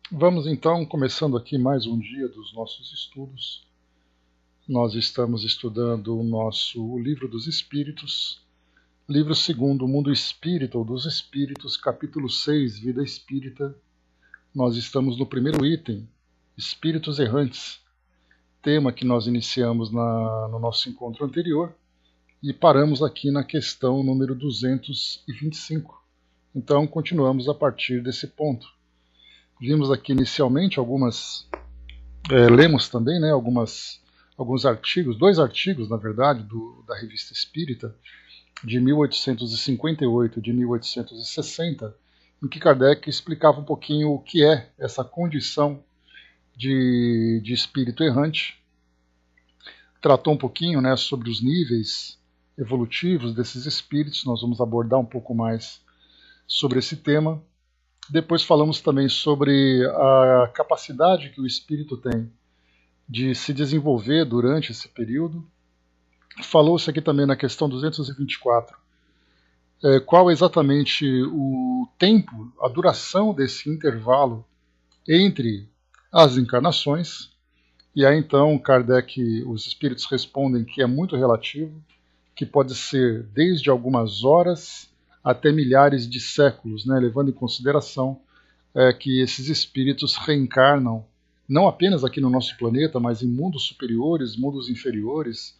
Vamos então, começando aqui mais um dia dos nossos estudos. Nós estamos estudando o Livro dos Espíritos, livro segundo, O Mundo Espírita ou dos Espíritos, capítulo 6, Vida Espírita. Nós estamos no primeiro item, Espíritos Errantes, tema que nós iniciamos no nosso encontro anterior e paramos aqui na questão número 225. Então, continuamos a partir desse ponto. Vimos aqui inicialmente lemos também, né, alguns artigos, dois artigos, na verdade, da Revista Espírita, de 1858 e de 1860, em que Kardec explicava um pouquinho o que é essa condição de espírito errante, tratou um pouquinho, né, sobre os níveis evolutivos desses espíritos. Nós vamos abordar um pouco mais sobre esse tema. Depois falamos também sobre a capacidade que o espírito tem de se desenvolver durante esse período. Falou-se aqui também na questão 224 qual exatamente o tempo, a duração desse intervalo entre as encarnações. E aí então Kardec, os espíritos respondem que é muito relativo, que pode ser desde algumas horas até milhares de séculos, né, levando em consideração que esses espíritos reencarnam não apenas aqui no nosso planeta, mas em mundos superiores, mundos inferiores.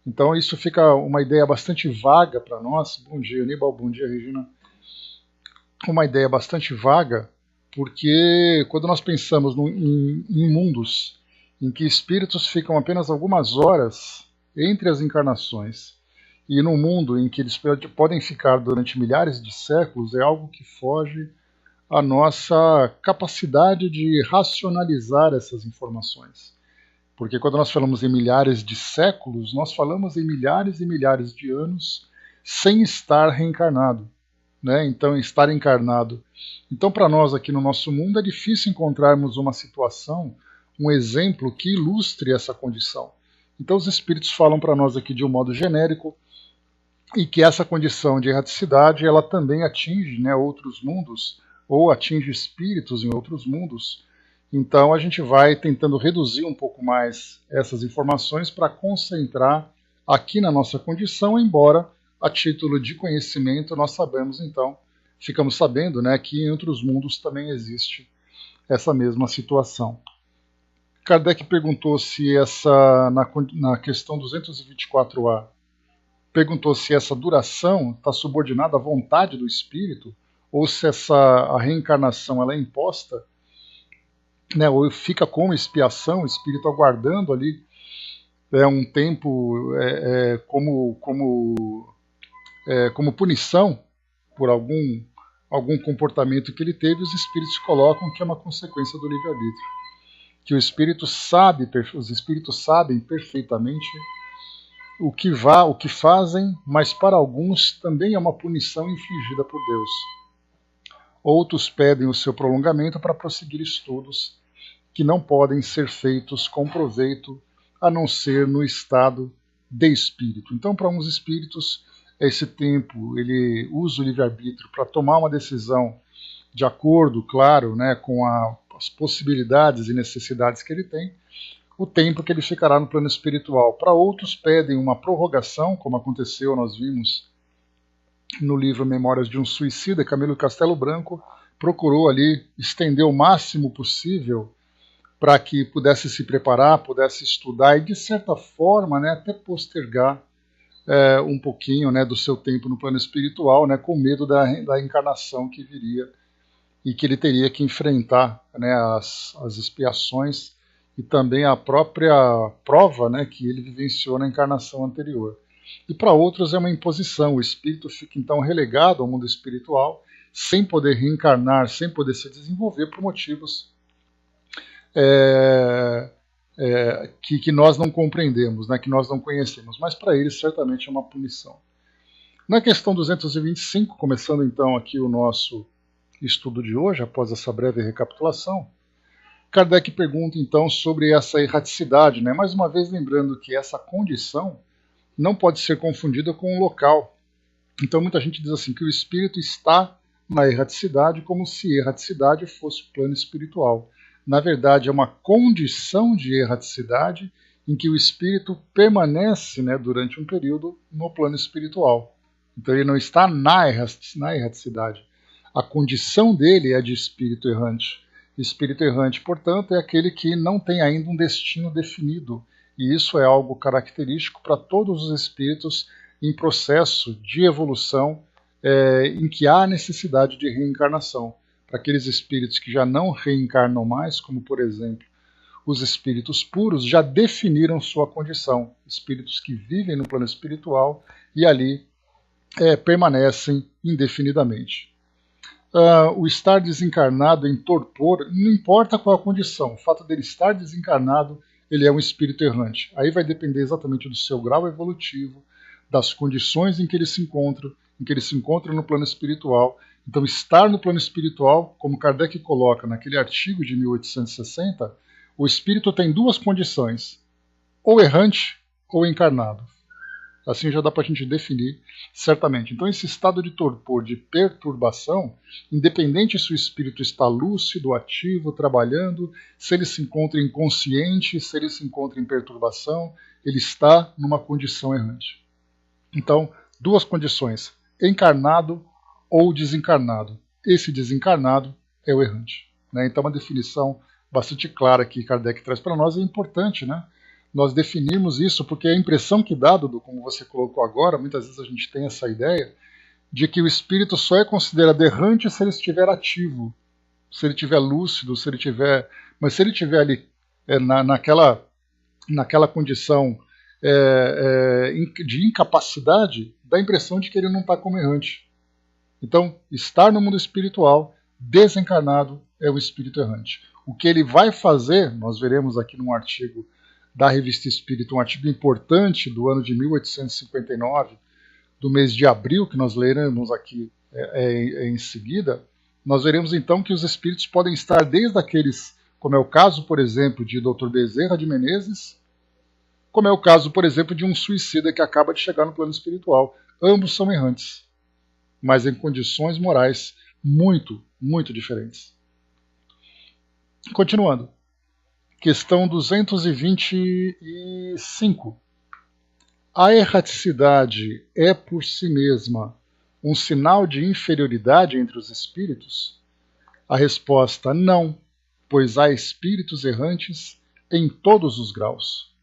Então isso fica uma ideia bastante vaga para nós. Bom dia, Aníbal, bom dia, Regina. Uma ideia bastante vaga, porque quando nós pensamos em mundos em que espíritos ficam apenas algumas horas entre as encarnações, e num mundo em que eles podem ficar durante milhares de séculos, é algo que foge à nossa capacidade de racionalizar essas informações. Porque quando nós falamos em milhares de séculos, nós falamos em milhares e milhares de anos sem estar reencarnado, né? Então, estar encarnado. Então, para nós aqui no nosso mundo, é difícil encontrarmos uma situação, um exemplo que ilustre essa condição. Então, os espíritos falam para nós aqui de um modo genérico, e que essa condição de erraticidade ela também atinge, né, outros mundos, ou atinge espíritos em outros mundos. Então a gente vai tentando reduzir um pouco mais essas informações para concentrar aqui na nossa condição, embora a título de conhecimento nós ficamos sabendo, né, que em outros mundos também existe essa mesma situação. Kardec perguntou se na questão 224A, perguntou se essa duração está subordinada à vontade do espírito ou se a reencarnação ela é imposta, né, ou fica como expiação, o espírito aguardando ali um tempo como punição por algum comportamento que ele teve. Os espíritos colocam que é uma consequência do livre-arbítrio, que os espíritos sabem perfeitamente o que fazem, mas para alguns também é uma punição infligida por Deus. Outros pedem o seu prolongamento para prosseguir estudos que não podem ser feitos com proveito, a não ser no estado de espírito. Então, para uns espíritos, esse tempo ele usa o livre-arbítrio para tomar uma decisão de acordo, claro, né, com as possibilidades e necessidades que ele tem, o tempo que ele ficará no plano espiritual. Para outros pedem uma prorrogação, como aconteceu, nós vimos no livro Memórias de um Suicida, Camilo Castelo Branco procurou ali estender o máximo possível para que pudesse se preparar, pudesse estudar e, de certa forma, né, até postergar um pouquinho, né, do seu tempo no plano espiritual, né, com medo da encarnação que viria e que ele teria que enfrentar, né, as expiações e também a própria prova, né, que ele vivenciou na encarnação anterior. E para outros é uma imposição, o espírito fica então relegado ao mundo espiritual, sem poder reencarnar, sem poder se desenvolver por motivos que nós não compreendemos, né, que nós não conhecemos, mas para eles certamente é uma punição. Na questão 225, começando então aqui o nosso estudo de hoje, após essa breve recapitulação, Kardec pergunta então sobre essa erraticidade, né? Mais uma vez lembrando que essa condição não pode ser confundida com o local. Então muita gente diz assim que o espírito está na erraticidade como se erraticidade fosse o plano espiritual. Na verdade, é uma condição de erraticidade em que o espírito permanece, né, durante um período no plano espiritual. Então ele não está na erraticidade. A condição dele é de espírito errante. Espírito errante, portanto, é aquele que não tem ainda um destino definido. E isso é algo característico para todos os espíritos em processo de evolução, em que há necessidade de reencarnação. Para aqueles espíritos que já não reencarnam mais, como por exemplo os espíritos puros, já definiram sua condição. Espíritos que vivem no plano espiritual e ali permanecem indefinidamente. O estar desencarnado em torpor, não importa qual a condição, o fato dele estar desencarnado, ele é um espírito errante. Aí vai depender exatamente do seu grau evolutivo, das condições em que ele se encontra no plano espiritual. Então, estar no plano espiritual, como Kardec coloca naquele artigo de 1860, o espírito tem duas condições, ou errante ou encarnado. Assim já dá para a gente definir certamente. Então, esse estado de torpor, de perturbação, independente se o espírito está lúcido, ativo, trabalhando, se ele se encontra inconsciente, se ele se encontra em perturbação, ele está numa condição errante. Então, duas condições, encarnado ou desencarnado. Esse desencarnado é o errante. Né? Então, uma definição bastante clara que Kardec traz para nós é importante, né? Nós definirmos isso, porque a impressão que dá, Dudu, como você colocou agora, muitas vezes a gente tem essa ideia de que o espírito só é considerado errante se ele estiver ativo, se ele estiver lúcido, se ele estiver... Mas se ele estiver ali naquela condição de incapacidade, dá a impressão de que ele não está como errante. Então, estar no mundo espiritual, desencarnado, é o espírito errante. O que ele vai fazer, nós veremos aqui num artigo da Revista Espírita, um artigo importante do ano de 1859, do mês de abril, que nós leremos aqui em seguida, nós veremos então que os espíritos podem estar desde aqueles, como é o caso, por exemplo, de Dr. Bezerra de Menezes, como é o caso, por exemplo, de um suicida que acaba de chegar no plano espiritual. Ambos são errantes, mas em condições morais muito, muito diferentes. Continuando. Questão 225. A erraticidade é por si mesma um sinal de inferioridade entre os espíritos? A resposta: não, pois há espíritos errantes em todos os graus.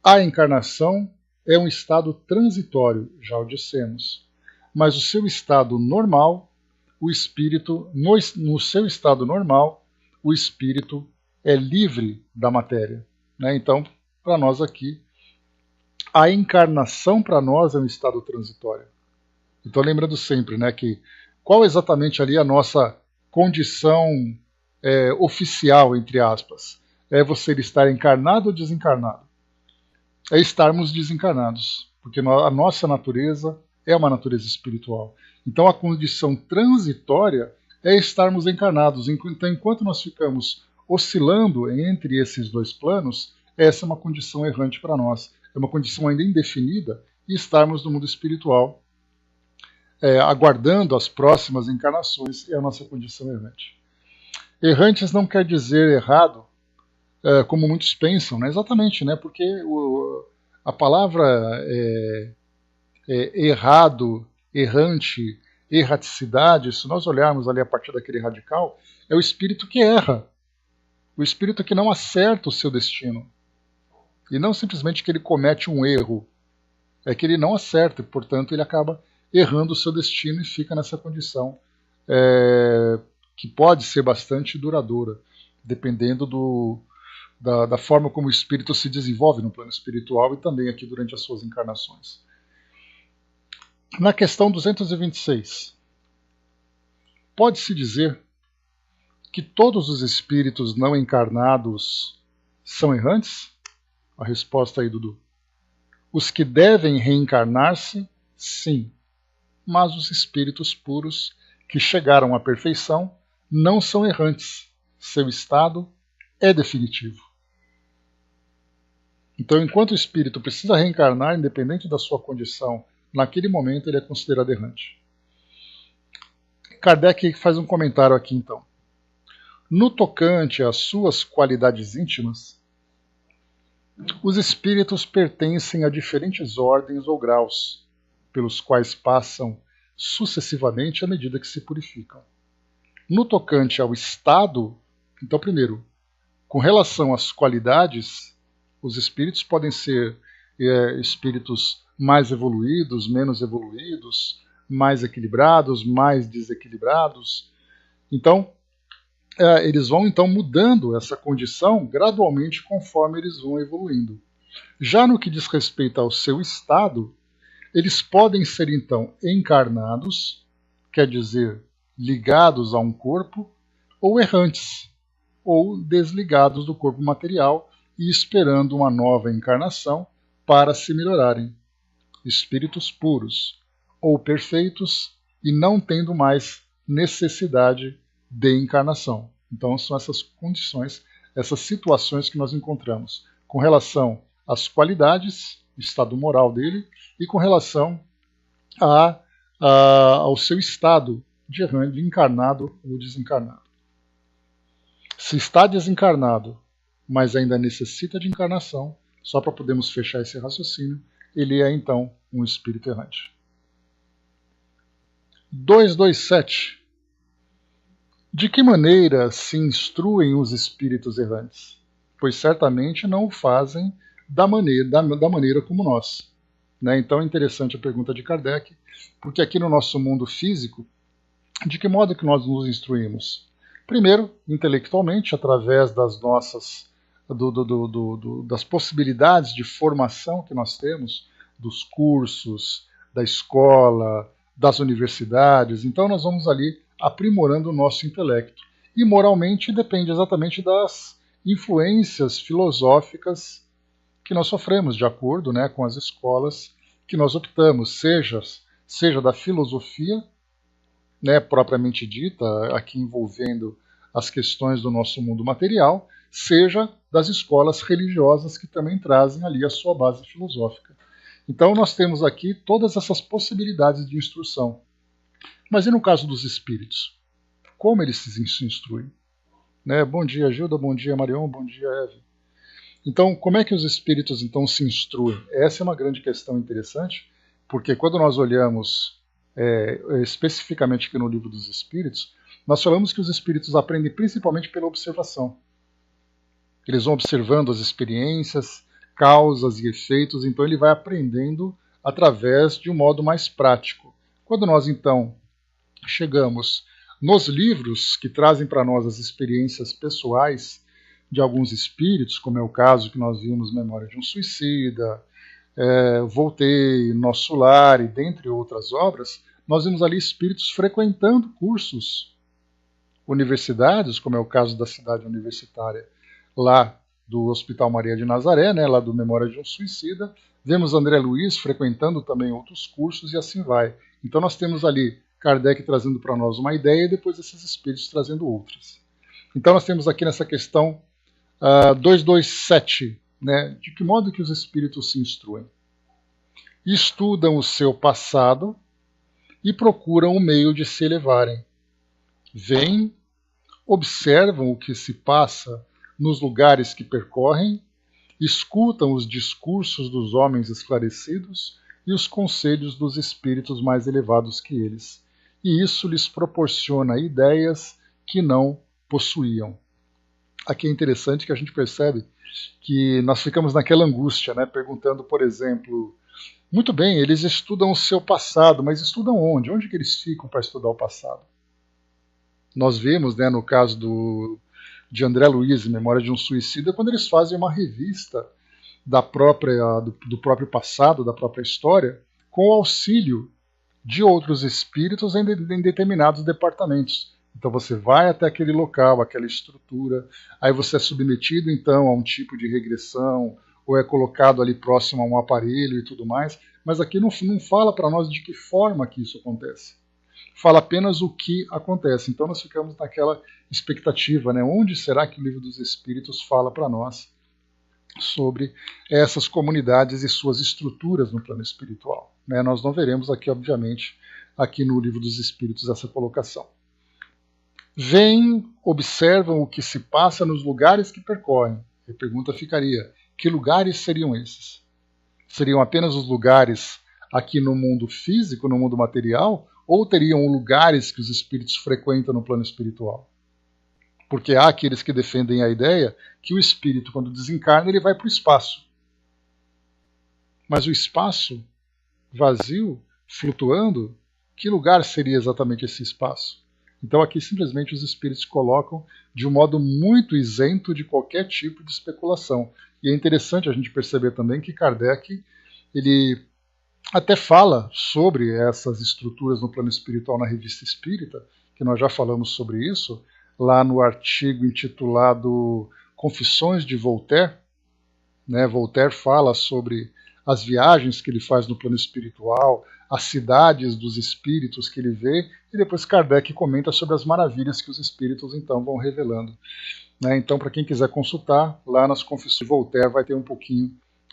A encarnação é um estado transitório, já o dissemos, mas o seu estado normal, o espírito, no seu estado normal, o espírito é livre da matéria. Né? Então, para nós aqui, a encarnação para nós é um estado transitório. Então, lembrando sempre, né, que qual exatamente ali a nossa condição oficial, entre aspas? É você estar encarnado ou desencarnado? É estarmos desencarnados, porque a nossa natureza é uma natureza espiritual. Então, a condição transitória é estarmos encarnados. Então, enquanto nós ficamos oscilando entre esses dois planos, essa é uma condição errante para nós. É uma condição ainda indefinida e estarmos no mundo espiritual, aguardando as próximas encarnações, é a nossa condição errante. Errantes não quer dizer errado, como muitos pensam, né? Exatamente, né? Porque a palavra errado, errante, erraticidade, se nós olharmos ali a partir daquele radical, é o espírito que erra. O espírito que não acerta o seu destino. E não simplesmente que ele comete um erro. É que ele não acerta, e, portanto, ele acaba errando o seu destino e fica nessa condição que pode ser bastante duradoura, dependendo da forma como o espírito se desenvolve no plano espiritual e também aqui durante as suas encarnações. Na questão 226, pode-se dizer que todos os espíritos não encarnados são errantes? A resposta aí, Dudu. Os que devem reencarnar-se, sim, mas os espíritos puros que chegaram à perfeição não são errantes. Seu estado é definitivo. Então, enquanto o espírito precisa reencarnar, independente da sua condição, naquele momento ele é considerado errante. Kardec faz um comentário aqui então. No tocante às suas qualidades íntimas, os espíritos pertencem a diferentes ordens ou graus, pelos quais passam sucessivamente à medida que se purificam. No tocante ao estado, então, primeiro, com relação às qualidades, os espíritos podem ser espíritos mais evoluídos, menos evoluídos, mais equilibrados, mais desequilibrados. Então, eles vão então mudando essa condição gradualmente conforme eles vão evoluindo. Já no que diz respeito ao seu estado, eles podem ser então encarnados, quer dizer, ligados a um corpo, ou errantes, ou desligados do corpo material e esperando uma nova encarnação para se melhorarem. Espíritos puros, ou perfeitos, e não tendo mais necessidade de encarnação. Então são essas condições, essas situações que nós encontramos com relação às qualidades, estado moral dele, e com relação ao seu estado de encarnado ou desencarnado. Se está desencarnado, mas ainda necessita de encarnação, só para podermos fechar esse raciocínio, ele é então um espírito errante. 227. De que maneira se instruem os espíritos errantes? Pois certamente não o fazem da maneira como nós. Né? Então é interessante a pergunta de Kardec, porque aqui no nosso mundo físico, de que modo que nós nos instruímos? Primeiro, intelectualmente, através das nossas das possibilidades de formação que nós temos, dos cursos, da escola, das universidades. Então nós vamos ali aprimorando o nosso intelecto. E moralmente depende exatamente das influências filosóficas que nós sofremos, de acordo, né, com as escolas que nós optamos, seja da filosofia, né, propriamente dita, aqui envolvendo as questões do nosso mundo material, seja das escolas religiosas que também trazem ali a sua base filosófica. Então nós temos aqui todas essas possibilidades de instrução. Mas e no caso dos espíritos? Como eles se instruem? Né? Bom dia, Gilda, bom dia, Marion, bom dia, Eve. Então, como é que os espíritos então se instruem? Essa é uma grande questão interessante, porque quando nós olhamos especificamente aqui no Livro dos Espíritos, nós falamos que os espíritos aprendem principalmente pela observação. Eles vão observando as experiências, causas e efeitos, então ele vai aprendendo através de um modo mais prático. Quando nós então chegamos nos livros que trazem para nós as experiências pessoais de alguns espíritos, como é o caso que nós vimos Memória de um Suicida, Voltei, Nosso Lar e dentre outras obras, nós vimos ali espíritos frequentando cursos universidades, como é o caso da cidade universitária lá do Hospital Maria de Nazaré, né, lá do Memória de um Suicida. Vemos André Luiz frequentando também outros cursos e assim vai. Então nós temos ali Kardec trazendo para nós uma ideia e depois esses espíritos trazendo outras. Então nós temos aqui nessa questão 227, né, de que modo que os espíritos se instruem? Estudam o seu passado e procuram o meio de se elevarem. Vêm, observam o que se passa nos lugares que percorrem, escutam os discursos dos homens esclarecidos e os conselhos dos espíritos mais elevados que eles, e isso lhes proporciona ideias que não possuíam. Aqui é interessante que a gente percebe que nós ficamos naquela angústia, né, perguntando, por exemplo, muito bem, eles estudam o seu passado, mas estudam onde? Onde que eles ficam para estudar o passado? Nós vemos, né, no caso de André Luiz, Memória de um Suicida, quando eles fazem uma revista do próprio passado, da própria história, com o auxílio de outros espíritos em determinados departamentos. Então você vai até aquele local, aquela estrutura, aí você é submetido então a um tipo de regressão, ou é colocado ali próximo a um aparelho e tudo mais, mas aqui não fala para nós de que forma que isso acontece. Fala apenas o que acontece. Então nós ficamos naquela expectativa, né? Onde será que o Livro dos Espíritos fala para nós sobre essas comunidades e suas estruturas no plano espiritual? Né? Nós não veremos aqui, obviamente, aqui no Livro dos Espíritos essa colocação. Vêm, observam o que se passa nos lugares que percorrem. A pergunta ficaria, que lugares seriam esses? Seriam apenas os lugares aqui no mundo físico, no mundo material, ou teriam lugares que os espíritos frequentam no plano espiritual? Porque há aqueles que defendem a ideia que o espírito, quando desencarna, ele vai para o espaço. Mas o espaço vazio, flutuando, que lugar seria exatamente esse espaço? Então aqui simplesmente os espíritos colocam de um modo muito isento de qualquer tipo de especulação. E é interessante a gente perceber também que Kardec, ele até fala sobre essas estruturas no plano espiritual na Revista Espírita, que nós já falamos sobre isso, lá no artigo intitulado Confissões de Voltaire. Voltaire fala sobre as viagens que ele faz no plano espiritual, as cidades dos espíritos que ele vê, e depois Kardec comenta sobre as maravilhas que os espíritos então vão revelando. Então, para quem quiser consultar, lá nas Confissões de Voltaire vai ter um pouquinho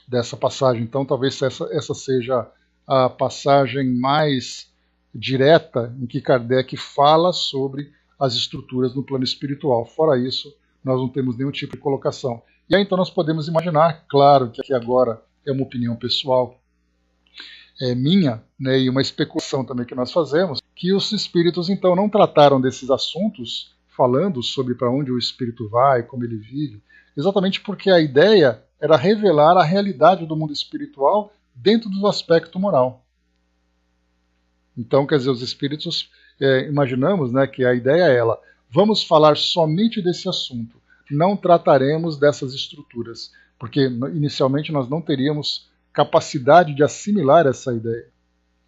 dessa passagem. Então, talvez essa seja a passagem mais direta em que Kardec fala sobre as estruturas no plano espiritual. Fora isso, nós não temos nenhum tipo de colocação. E aí então nós podemos imaginar, claro que aqui agora é uma opinião pessoal minha, e uma especulação também que nós fazemos, que os espíritos então não trataram desses assuntos, falando sobre para onde o espírito vai, como ele vive, exatamente porque a ideia era revelar a realidade do mundo espiritual dentro do aspecto moral. Então, quer dizer, os espíritos, imaginamos que a ideia é vamos falar somente desse assunto, não trataremos dessas estruturas, porque inicialmente nós não teríamos capacidade de assimilar essa ideia.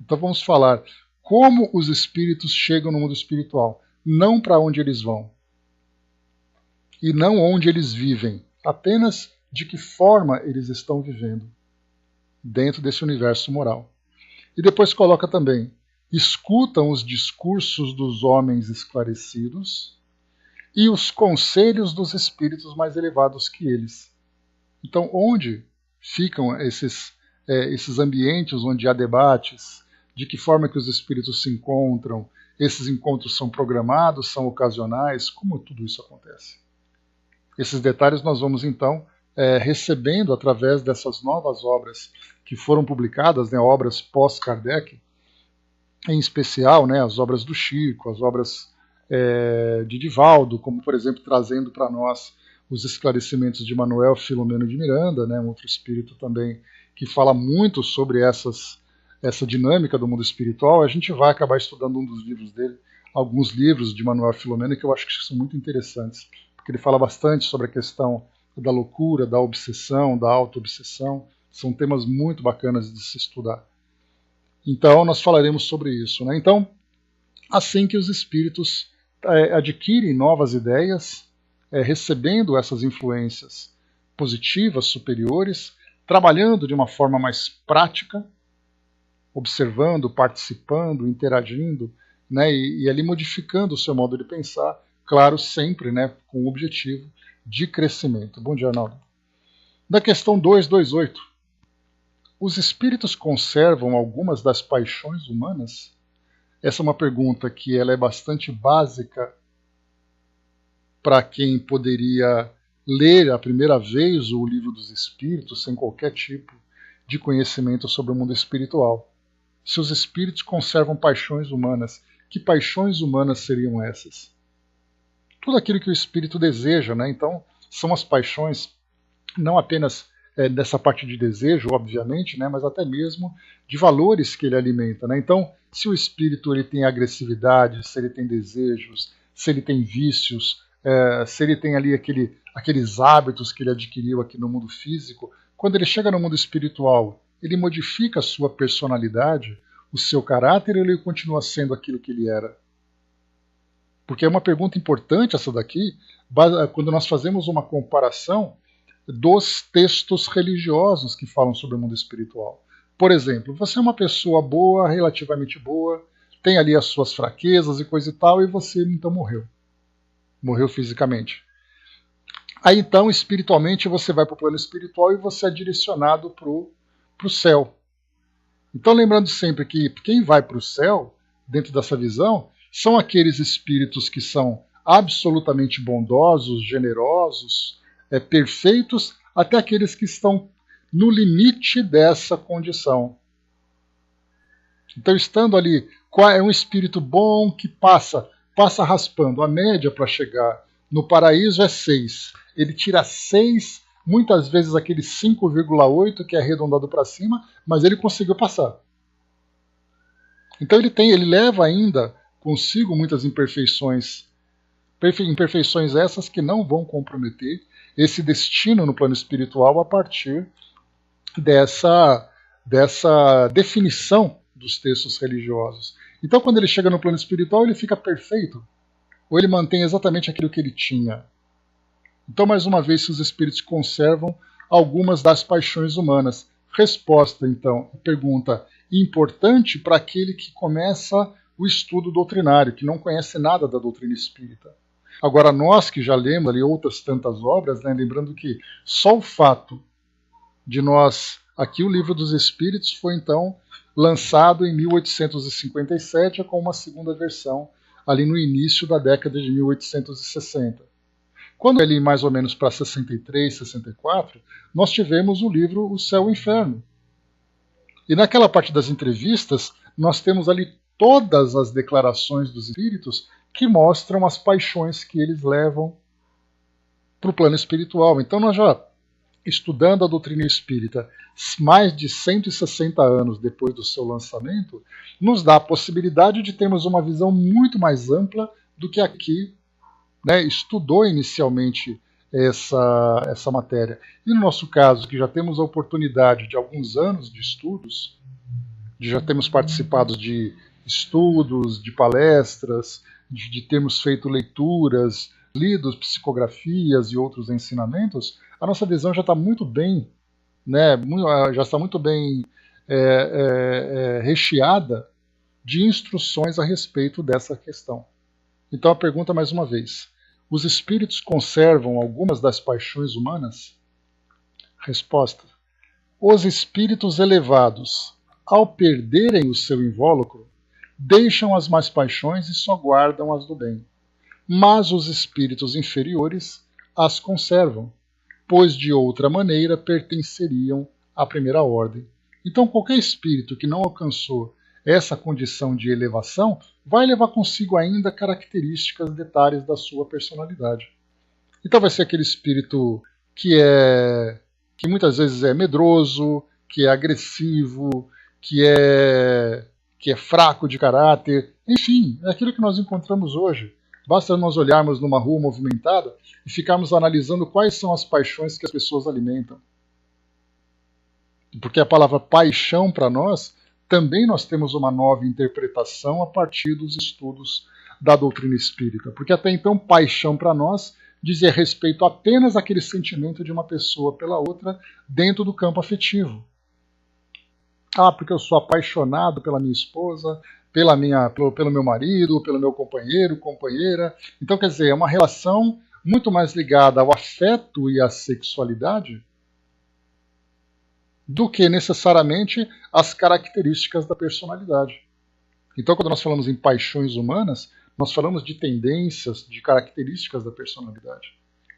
Então vamos falar como os espíritos chegam no mundo espiritual, não para onde eles vão, e não onde eles vivem, apenas de que forma eles estão vivendo dentro desse universo moral. E depois coloca também, escutam os discursos dos homens esclarecidos e os conselhos dos espíritos mais elevados que eles. Então, onde ficam esses ambientes onde há debates, de que forma que os espíritos se encontram, esses encontros são programados, são ocasionais, como tudo isso acontece? Esses detalhes nós vamos então recebendo através dessas novas obras que foram publicadas, obras pós-Kardec, em especial as obras do Chico, as obras de Divaldo, como por exemplo trazendo para nós os esclarecimentos de Manuel Filomeno de Miranda, um outro espírito também que fala muito sobre essa dinâmica do mundo espiritual. A gente vai acabar estudando um dos livros dele, alguns livros de Manuel Filomeno que eu acho que são muito interessantes, porque ele fala bastante sobre a questão da loucura, da obsessão, da auto-obsessão. São temas muito bacanas de se estudar. Então nós falaremos sobre isso. Então, assim que os espíritos adquirem novas ideias, recebendo essas influências positivas, superiores, trabalhando de uma forma mais prática, observando, participando, interagindo, e ali modificando o seu modo de pensar, claro, sempre com o objetivo de crescimento. Bom dia, Arnaldo. Da questão 228. Os espíritos conservam algumas das paixões humanas? Essa é uma pergunta que ela é bastante básica para quem poderia ler a primeira vez o Livro dos Espíritos sem qualquer tipo de conhecimento sobre o mundo espiritual. Se os espíritos conservam paixões humanas, que paixões humanas seriam essas? Tudo aquilo que o espírito deseja, então são as paixões não apenas dessa parte de desejo, obviamente, mas até mesmo de valores que ele alimenta. Então, se o espírito ele tem agressividade, se ele tem desejos, se ele tem vícios, se ele tem ali aqueles hábitos que ele adquiriu aqui no mundo físico, quando ele chega no mundo espiritual, ele modifica a sua personalidade, o seu caráter, ou ele continua sendo aquilo que ele era? Porque é uma pergunta importante essa daqui, quando nós fazemos uma comparação dos textos religiosos que falam sobre o mundo espiritual. Por exemplo, você é uma pessoa boa, relativamente boa, tem ali as suas fraquezas e coisa e tal, e você então morreu. Morreu fisicamente. Aí então, espiritualmente, você vai para o plano espiritual e você é direcionado para o céu. Então, lembrando sempre que quem vai para o céu dentro dessa visão, são aqueles espíritos que são absolutamente bondosos, generosos, perfeitos, até aqueles que estão no limite dessa condição. Então, estando ali, é um espírito bom que passa raspando. A média para chegar no paraíso é 6. Ele tira 6, muitas vezes aquele 5,8 que é arredondado para cima, mas ele conseguiu passar. Então ele leva ainda consigo muitas imperfeições, imperfeições essas que não vão comprometer esse destino no plano espiritual a partir dessa definição dos textos religiosos. Então, quando ele chega no plano espiritual, ele fica perfeito, ou ele mantém exatamente aquilo que ele tinha. Então, mais uma vez, os espíritos conservam algumas das paixões humanas. Resposta, então, pergunta importante para aquele que começa o estudo doutrinário, que não conhece nada da doutrina espírita. Agora, nós que já lemos ali outras tantas obras, né, lembrando que só o fato de nós... Aqui o Livro dos Espíritos foi, então, lançado em 1857 com uma segunda versão ali no início da década de 1860. Quando ele mais ou menos para 63, 64, nós tivemos o livro O Céu e o Inferno. E naquela parte das entrevistas, nós temos ali todas as declarações dos espíritos que mostram as paixões que eles levam para o plano espiritual. Então nós já, estudando a doutrina espírita, mais de 160 anos depois do seu lançamento, nos dá a possibilidade de termos uma visão muito mais ampla do que aqui, né, estudou inicialmente essa matéria. E no nosso caso, que já temos a oportunidade de alguns anos de estudos, já temos participado de estudos, de palestras, de termos feito leituras, lidos psicografias e outros ensinamentos, a nossa visão já está muito bem, né, já está muito bem recheada de instruções a respeito dessa questão. Então a pergunta mais uma vez: os espíritos conservam algumas das paixões humanas? Resposta: os espíritos elevados, ao perderem o seu invólucro, deixam as más paixões e só guardam as do bem. Mas os espíritos inferiores as conservam, pois de outra maneira pertenceriam à primeira ordem. Então qualquer espírito que não alcançou essa condição de elevação vai levar consigo ainda características, detalhes da sua personalidade. Então vai ser aquele espírito que muitas vezes é medroso, que é agressivo, que é fraco de caráter, enfim, é aquilo que nós encontramos hoje. Basta nós olharmos numa rua movimentada e ficarmos analisando quais são as paixões que as pessoas alimentam. Porque a palavra paixão para nós, também nós temos uma nova interpretação a partir dos estudos da doutrina espírita. Porque até então, paixão para nós dizia respeito apenas àquele sentimento de uma pessoa pela outra dentro do campo afetivo. Ah, porque eu sou apaixonado pela minha esposa, pelo meu marido, pelo meu companheiro, companheira. Então, quer dizer, é uma relação muito mais ligada ao afeto e à sexualidade do que necessariamente as características da personalidade. Então, quando nós falamos em paixões humanas, nós falamos de tendências, de características da personalidade.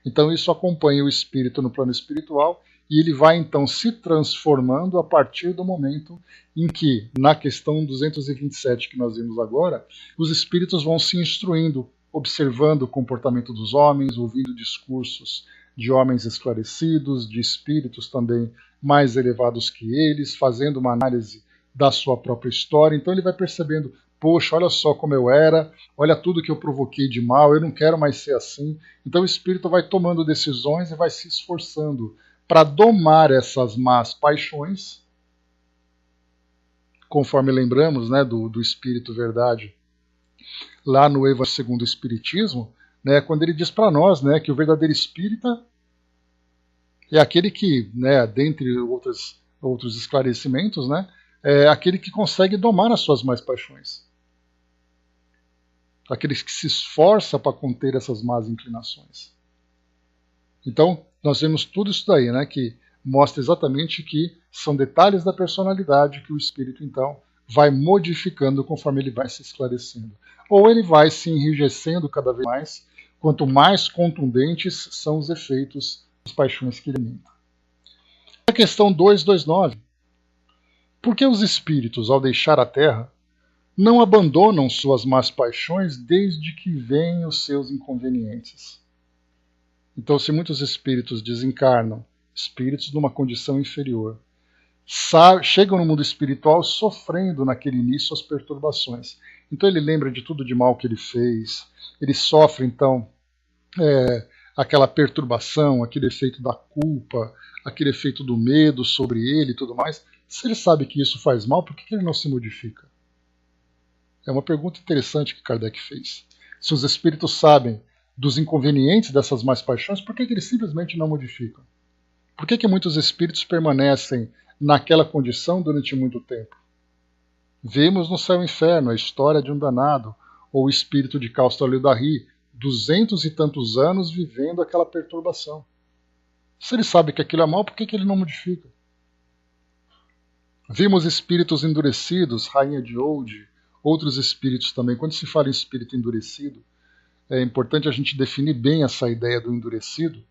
Então, isso acompanha o espírito no plano espiritual e ele vai, então, se transformando a partir do momento em que, na questão 227 que nós vimos agora, os espíritos vão se instruindo, observando o comportamento dos homens, ouvindo discursos de homens esclarecidos, de espíritos também mais elevados que eles, fazendo uma análise da sua própria história. Então ele vai percebendo, poxa, olha só como eu era, olha tudo que eu provoquei de mal, eu não quero mais ser assim. Então o espírito vai tomando decisões e vai se esforçando para domar essas más paixões, conforme lembramos, né, do Espírito Verdade, lá no Evangelho segundo o Espiritismo, né, quando ele diz para nós, né, que o verdadeiro espírita é aquele que, né, dentre outros esclarecimentos, né, é aquele que consegue domar as suas más paixões. Aquele que se esforça para conter essas más inclinações. Então, nós vemos tudo isso daí, né, que mostra exatamente que são detalhes da personalidade que o espírito, então, vai modificando conforme ele vai se esclarecendo. Ou ele vai se enrijecendo cada vez mais, quanto mais contundentes são os efeitos das paixões que ele alimenta. A questão 229. Por que os espíritos, ao deixar a Terra, não abandonam suas más paixões desde que vêm os seus inconvenientes? Então, se muitos espíritos desencarnam, espíritos numa condição inferior, chegam no mundo espiritual sofrendo naquele início as perturbações. Então ele lembra de tudo de mal que ele fez, ele sofre então aquela perturbação, aquele efeito da culpa, aquele efeito do medo sobre ele e tudo mais. Se ele sabe que isso faz mal, por que ele não se modifica? É uma pergunta interessante que Kardec fez. Se os espíritos sabem dos inconvenientes dessas más paixões, por que eles simplesmente não modificam? Por que muitos espíritos permanecem naquela condição durante muito tempo? Vemos no Céu e Inferno a história de um danado, ou o espírito de Caustolio-Darry, 200 e tantos anos vivendo aquela perturbação. Se ele sabe que aquilo é mal, por que ele não modifica? Vimos espíritos endurecidos, Rainha de Oude, outros espíritos também. Quando se fala em espírito endurecido, é importante a gente definir bem essa ideia do endurecido,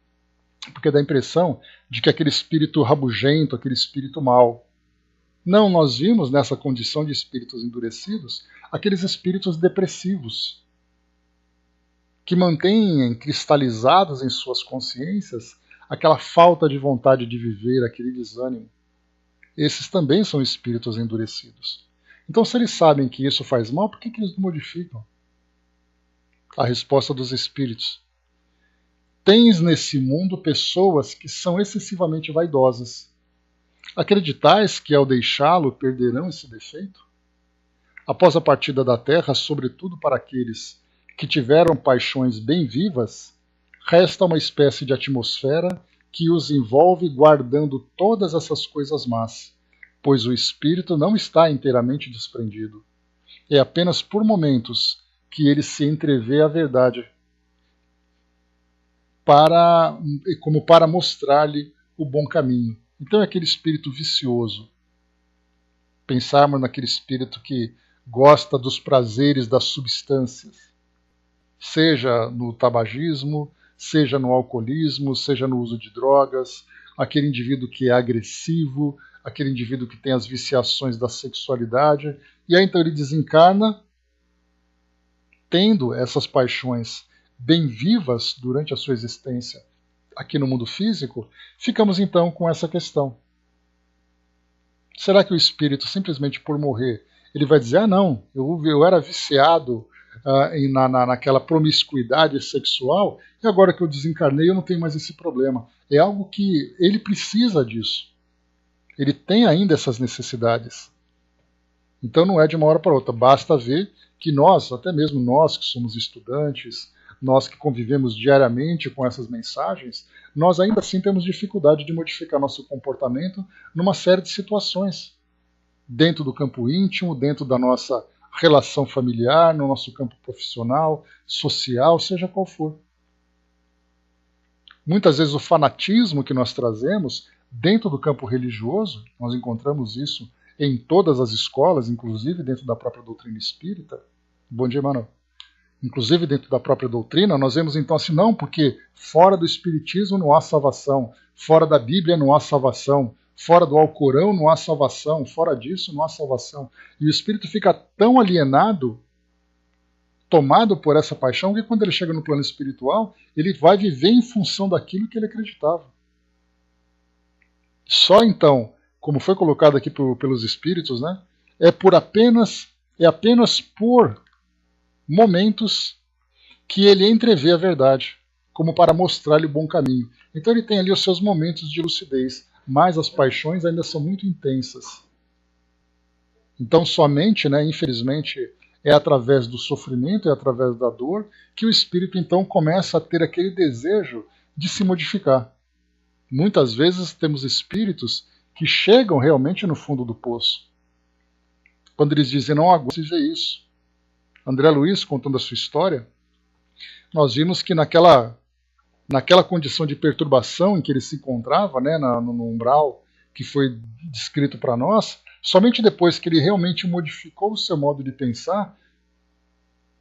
porque dá a impressão de que aquele espírito rabugento, aquele espírito mau. Não, nós vimos nessa condição de espíritos endurecidos aqueles espíritos depressivos, que mantêm cristalizados em suas consciências aquela falta de vontade de viver, aquele desânimo. Esses também são espíritos endurecidos. Então, se eles sabem que isso faz mal, por que eles não modificam? A resposta dos espíritos: tens nesse mundo pessoas que são excessivamente vaidosas. Acreditais que ao deixá-lo perderão esse defeito? Após a partida da terra, sobretudo para aqueles que tiveram paixões bem vivas, resta uma espécie de atmosfera que os envolve guardando todas essas coisas más, pois o espírito não está inteiramente desprendido. É apenas por momentos que ele se entrevê a verdade, como para mostrar-lhe o bom caminho. Então é aquele espírito vicioso. Pensarmos naquele espírito que gosta dos prazeres das substâncias, seja no tabagismo, seja no alcoolismo, seja no uso de drogas, aquele indivíduo que é agressivo, aquele indivíduo que tem as viciações da sexualidade, e aí então ele desencarna tendo essas paixões bem vivas durante a sua existência aqui no mundo físico. Ficamos então com essa questão. Será que o espírito, simplesmente por morrer, ele vai dizer, não, eu era viciado naquela promiscuidade sexual, e agora que eu desencarnei eu não tenho mais esse problema. É algo que ele precisa disso. Ele tem ainda essas necessidades. Então não é de uma hora para outra. Basta ver que nós, até mesmo nós que somos estudantes, nós que convivemos diariamente com essas mensagens, nós ainda assim temos dificuldade de modificar nosso comportamento numa série de situações. Dentro do campo íntimo, dentro da nossa relação familiar, no nosso campo profissional, social, seja qual for. Muitas vezes o fanatismo que nós trazemos dentro do campo religioso, nós encontramos isso em todas as escolas, inclusive dentro da própria doutrina espírita. Bom dia, mano. Inclusive dentro da própria doutrina, nós vemos então assim, não, porque fora do espiritismo não há salvação, fora da Bíblia não há salvação, fora do Alcorão não há salvação, fora disso não há salvação. E o espírito fica tão alienado, tomado por essa paixão, que quando ele chega no plano espiritual, ele vai viver em função daquilo que ele acreditava. Só então, como foi colocado aqui pelos espíritos, né, é apenas por momentos que ele entrevê a verdade, como para mostrar-lhe o bom caminho. Então ele tem ali os seus momentos de lucidez, mas as paixões ainda são muito intensas. Então somente, infelizmente, é através do sofrimento, é através da dor, que o espírito então começa a ter aquele desejo de se modificar. Muitas vezes temos espíritos que chegam realmente no fundo do poço. Quando eles dizem, não aguento ver isso. André Luiz, contando a sua história, nós vimos que naquela condição de perturbação em que ele se encontrava, no umbral que foi descrito para nós, Somente depois que ele realmente modificou o seu modo de pensar,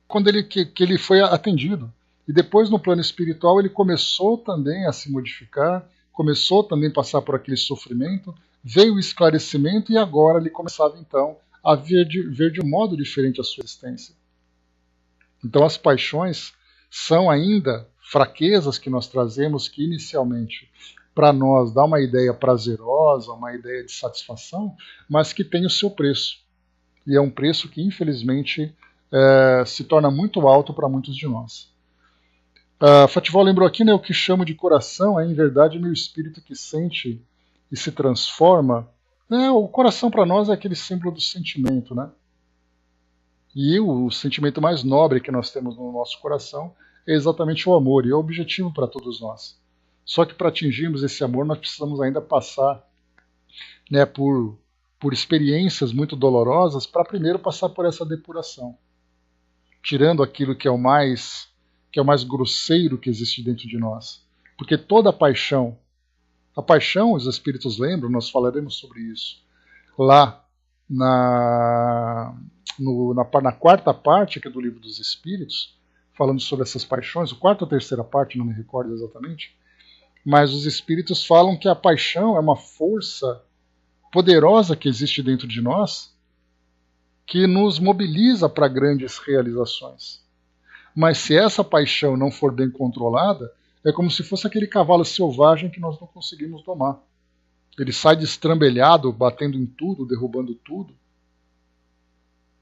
quando que ele foi atendido. E depois, no plano espiritual, ele começou também a se modificar, começou também a passar por aquele sofrimento, veio o esclarecimento e agora ele começava então a ver de um modo diferente a sua existência. Então as paixões são ainda fraquezas que nós trazemos que inicialmente para nós dá uma ideia prazerosa, uma ideia de satisfação, mas que tem o seu preço. E é um preço que infelizmente se torna muito alto para muitos de nós. Fatival lembrou aqui, né, o que chamo de coração é em verdade meu espírito que sente e se transforma. O coração para nós é aquele símbolo do sentimento, né? E o sentimento mais nobre que nós temos no nosso coração é exatamente o amor, e é o objetivo para todos nós. Só que para atingirmos esse amor nós precisamos ainda passar, né, por experiências muito dolorosas para primeiro passar por essa depuração, tirando aquilo que é o mais grosseiro que existe dentro de nós. Porque toda a paixão, os espíritos lembram, nós falaremos sobre isso lá na quarta parte aqui do Livro dos Espíritos, falando sobre essas paixões, a quarta ou terceira parte, não me recordo exatamente, mas os espíritos falam que a paixão é uma força poderosa que existe dentro de nós, que nos mobiliza para grandes realizações. Mas se essa paixão não for bem controlada, é como se fosse aquele cavalo selvagem que nós não conseguimos domar. Ele sai destrambelhado, batendo em tudo, derrubando tudo.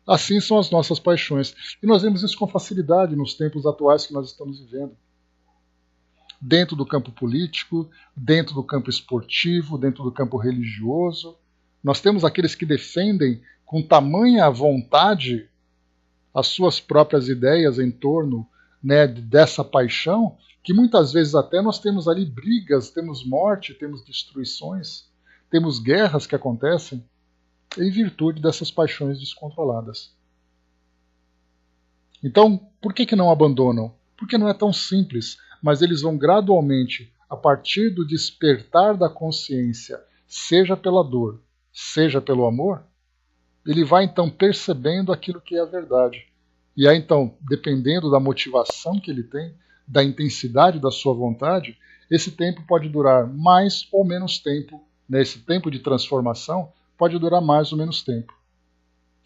Assim são as nossas paixões. E nós vemos isso com facilidade nos tempos atuais que nós estamos vivendo. Dentro do campo político, dentro do campo esportivo, dentro do campo religioso. Nós temos aqueles que defendem com tamanha vontade as suas próprias ideias em torno, né, dessa paixão, que muitas vezes até nós temos ali brigas, temos morte, temos destruições, temos guerras que acontecem em virtude dessas paixões descontroladas. Então, por que não abandonam? Porque não é tão simples, mas eles vão gradualmente, a partir do despertar da consciência, seja pela dor, seja pelo amor, ele vai então percebendo aquilo que é a verdade. E aí então, dependendo da motivação que ele tem, da intensidade da sua vontade, esse tempo pode durar mais ou menos tempo, né? Esse tempo de transformação pode durar mais ou menos tempo.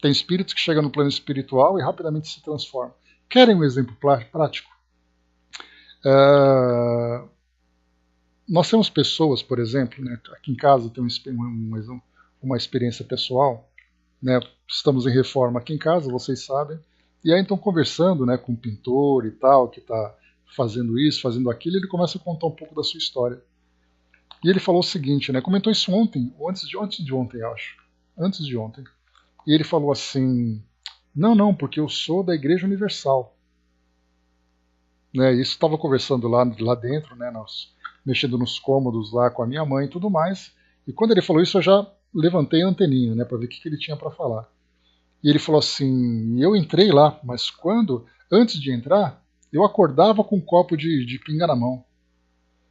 Tem espíritos que chegam no plano espiritual e rapidamente se transformam. Querem um exemplo prático? Nós temos pessoas, por exemplo, né, aqui em casa tem uma experiência pessoal, né, estamos em reforma aqui em casa, vocês sabem, e aí então conversando, né, com um pintor e tal, que está fazendo isso, fazendo aquilo, ele começa a contar um pouco da sua história. E ele falou o seguinte, né, comentou isso ontem, ou antes de ontem, acho. Antes de ontem. E ele falou assim, não, porque eu sou da Igreja Universal. Né, isso estava conversando lá dentro, né, mexendo nos cômodos lá com a minha mãe e tudo mais. E quando ele falou isso, eu já levantei a anteninha, né, para ver o que ele tinha para falar. E ele falou assim, eu entrei lá, mas antes de entrar, eu acordava com um copo de pinga na mão.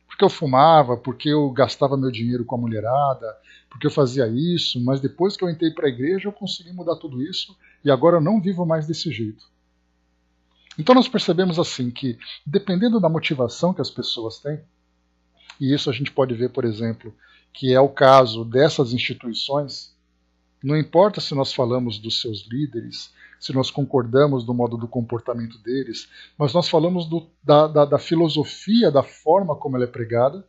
Porque eu fumava, porque eu gastava meu dinheiro com a mulherada, porque eu fazia isso, mas depois que eu entrei para a igreja eu consegui mudar tudo isso e agora eu não vivo mais desse jeito. Então nós percebemos assim que, dependendo da motivação que as pessoas têm, e isso a gente pode ver, por exemplo, que é o caso dessas instituições, não importa se nós falamos dos seus líderes, se nós concordamos do modo do comportamento deles, mas nós falamos da filosofia, da forma como ela é pregada,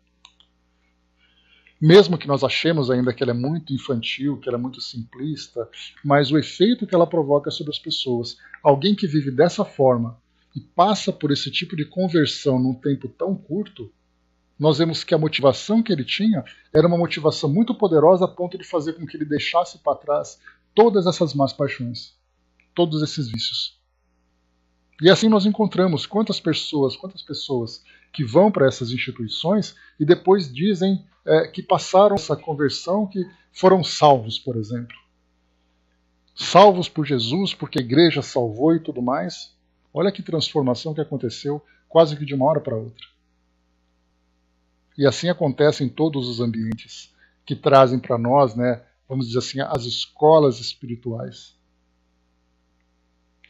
mesmo que nós achemos ainda que ela é muito infantil, que ela é muito simplista, mas o efeito que ela provoca sobre as pessoas. Alguém que vive dessa forma e passa por esse tipo de conversão num tempo tão curto, nós vemos que a motivação que ele tinha era uma motivação muito poderosa a ponto de fazer com que ele deixasse para trás todas essas más paixões, todos esses vícios. E assim nós encontramos quantas pessoas que vão para essas instituições e depois dizem que passaram essa conversão, que foram salvos, por exemplo. Salvos por Jesus, porque a igreja salvou e tudo mais. Olha que transformação que aconteceu quase que de uma hora para outra. E assim acontece em todos os ambientes que trazem para nós, né, vamos dizer assim, as escolas espirituais,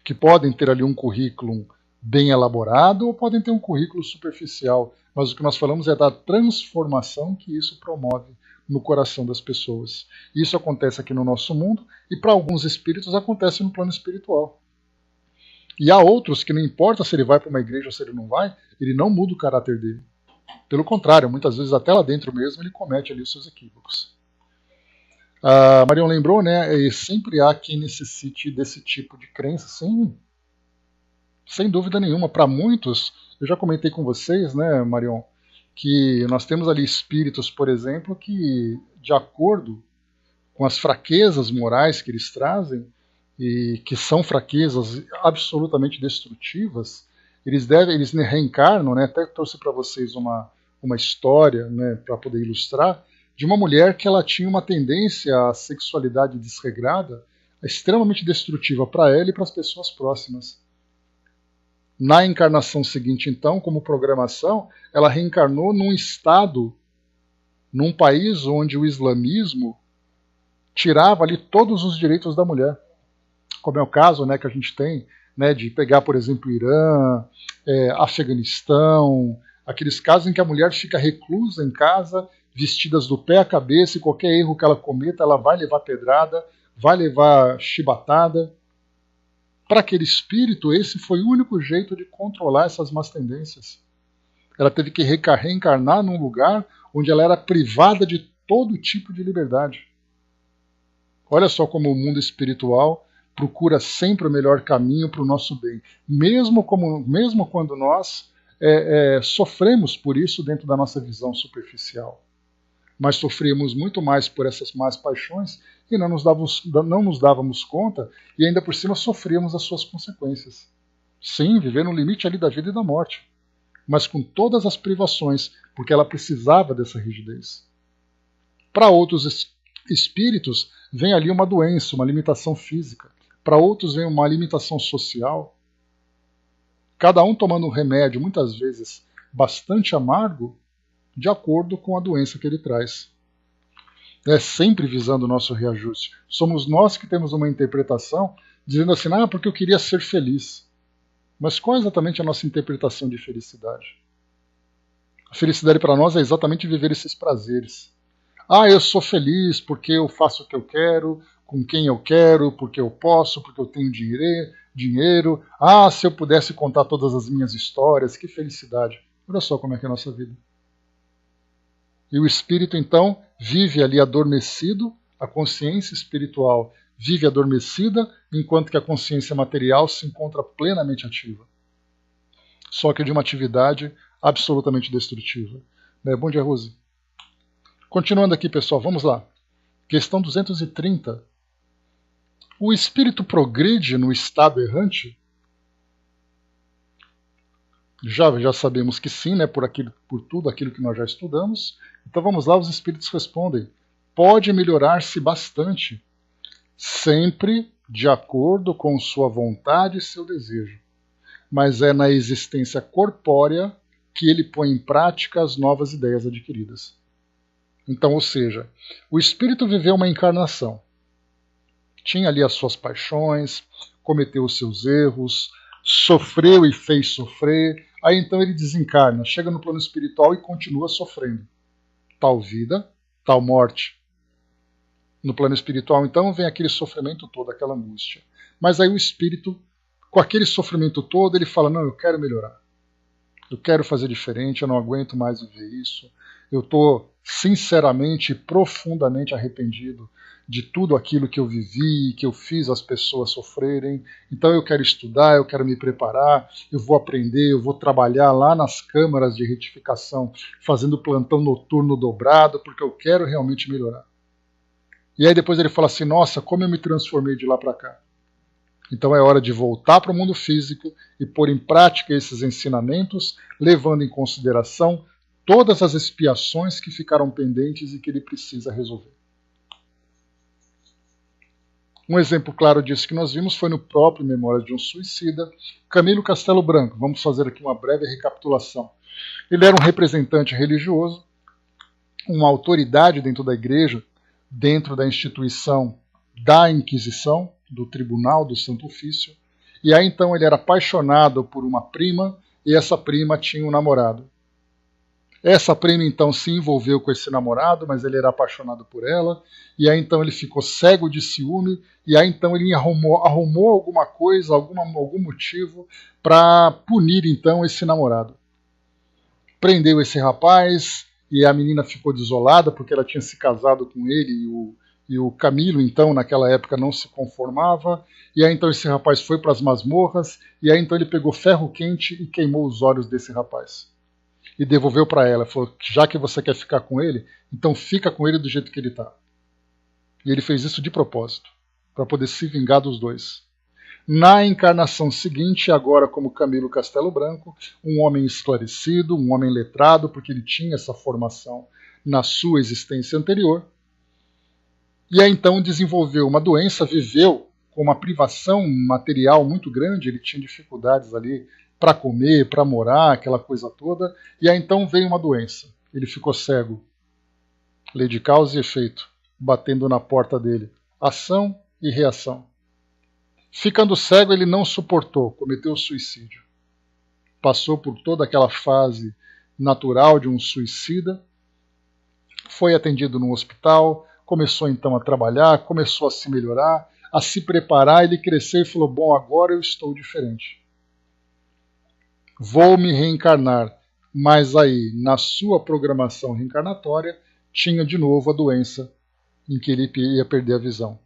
que podem ter ali um currículo bem elaborado ou podem ter um currículo superficial, mas o que nós falamos é da transformação que isso promove no coração das pessoas. Isso acontece aqui no nosso mundo e para alguns espíritos acontece no plano espiritual. E há outros que não importa se ele vai para uma igreja ou se ele não vai, ele não muda o caráter dele. Pelo contrário, muitas vezes até lá dentro mesmo ele comete ali os seus equívocos. A Marion lembrou, né? E sempre há quem necessite desse tipo de crença, sim, sem dúvida nenhuma. Para muitos, eu já comentei com vocês, né, Marion, que nós temos ali espíritos, por exemplo, que, de acordo com as fraquezas morais que eles trazem, e que são fraquezas absolutamente destrutivas, eles reencarnam, né? Até trouxe para vocês uma história, né, para poder ilustrar, de uma mulher que ela tinha uma tendência à sexualidade desregrada, extremamente destrutiva para ela e para as pessoas próximas. Na encarnação seguinte, então, como programação, ela reencarnou num estado, num país onde o islamismo tirava ali todos os direitos da mulher. Como é o caso, né, que a gente tem, né, de pegar, por exemplo, o Irã, Afeganistão, aqueles casos em que a mulher fica reclusa em casa, vestidas do pé à cabeça, e qualquer erro que ela cometa, ela vai levar pedrada, vai levar chibatada. Para aquele espírito, esse foi o único jeito de controlar essas más tendências. Ela teve que reencarnar num lugar onde ela era privada de todo tipo de liberdade. Olha só como o mundo espiritual procura sempre o melhor caminho para o nosso bem, mesmo quando nós sofremos por isso dentro da nossa visão superficial. Mas sofríamos muito mais por essas más paixões e não nos dávamos conta, e ainda por cima sofríamos as suas consequências. Sim, viver no limite ali da vida e da morte, mas com todas as privações, porque ela precisava dessa rigidez. Para outros espíritos, vem ali uma doença, uma limitação física. Para outros vem uma limitação social. Cada um tomando um remédio, muitas vezes bastante amargo, de acordo com a doença que ele traz. Sempre visando o nosso reajuste. Somos nós que temos uma interpretação dizendo assim, porque eu queria ser feliz. Mas qual é exatamente a nossa interpretação de felicidade? A felicidade para nós é exatamente viver esses prazeres. Eu sou feliz porque eu faço o que eu quero, com quem eu quero, porque eu posso, porque eu tenho dinheiro. Se eu pudesse contar todas as minhas histórias, que felicidade. Olha só como é que é a nossa vida. E o espírito, então, vive ali adormecido, a consciência espiritual vive adormecida, enquanto que a consciência material se encontra plenamente ativa. Só que de uma atividade absolutamente destrutiva. Bom dia, Rose. Continuando aqui, pessoal, vamos lá. Questão 230. O espírito progride no estado errante? Já sabemos que sim, né, por tudo aquilo que nós já estudamos. Então vamos lá, os espíritos respondem. Pode melhorar-se bastante, sempre de acordo com sua vontade e seu desejo. Mas é na existência corpórea que ele põe em prática as novas ideias adquiridas. Então, ou seja, o espírito viveu uma encarnação. Tinha ali as suas paixões, cometeu os seus erros, sofreu e fez sofrer. Aí então ele desencarna, chega no plano espiritual e continua sofrendo. Tal vida, tal morte. No plano espiritual, então, vem aquele sofrimento todo, aquela angústia. Mas aí o espírito, com aquele sofrimento todo, ele fala, não, eu quero melhorar. Eu quero fazer diferente, eu não aguento mais viver isso. Eu estou sinceramente e profundamente arrependido de tudo aquilo que eu vivi, que eu fiz as pessoas sofrerem. Então eu quero estudar, eu quero me preparar, eu vou aprender, eu vou trabalhar lá nas câmaras de retificação, fazendo plantão noturno dobrado, porque eu quero realmente melhorar. E aí depois ele fala assim, nossa, como eu me transformei de lá para cá. Então é hora de voltar para o mundo físico e pôr em prática esses ensinamentos, levando em consideração todas as expiações que ficaram pendentes e que ele precisa resolver. Um exemplo claro disso que nós vimos foi no próprio Memórias de um Suicida, Camilo Castelo Branco. Vamos fazer aqui uma breve recapitulação. Ele era um representante religioso, uma autoridade dentro da igreja, dentro da instituição da Inquisição, do Tribunal do Santo Ofício, e aí então ele era apaixonado por uma prima, e essa prima tinha um namorado. Essa prima então se envolveu com esse namorado, mas ele era apaixonado por ela, e aí então ele ficou cego de ciúme, e aí então ele arrumou alguma coisa, algum motivo para punir então esse namorado. Prendeu esse rapaz, e a menina ficou desolada porque ela tinha se casado com ele, e o Camilo então naquela época não se conformava, e aí então esse rapaz foi para as masmorras, e aí então ele pegou ferro quente e queimou os olhos desse rapaz. E devolveu para ela, falou, já que você quer ficar com ele, então fica com ele do jeito que ele está. E ele fez isso de propósito, para poder se vingar dos dois. Na encarnação seguinte, agora como Camilo Castelo Branco, um homem esclarecido, um homem letrado, porque ele tinha essa formação na sua existência anterior, e aí então desenvolveu uma doença, viveu com uma privação material muito grande, ele tinha dificuldades ali para comer, para morar, aquela coisa toda, e aí então veio uma doença. Ele ficou cego. Lei de causa e efeito, batendo na porta dele. Ação e reação. Ficando cego, ele não suportou, cometeu suicídio. Passou por toda aquela fase natural de um suicida, foi atendido no hospital, começou então a trabalhar, começou a se melhorar, a se preparar, ele cresceu e falou, bom, agora eu estou diferente. Vou me reencarnar, mas aí, na sua programação reencarnatória, tinha de novo a doença em que ele ia perder a visão.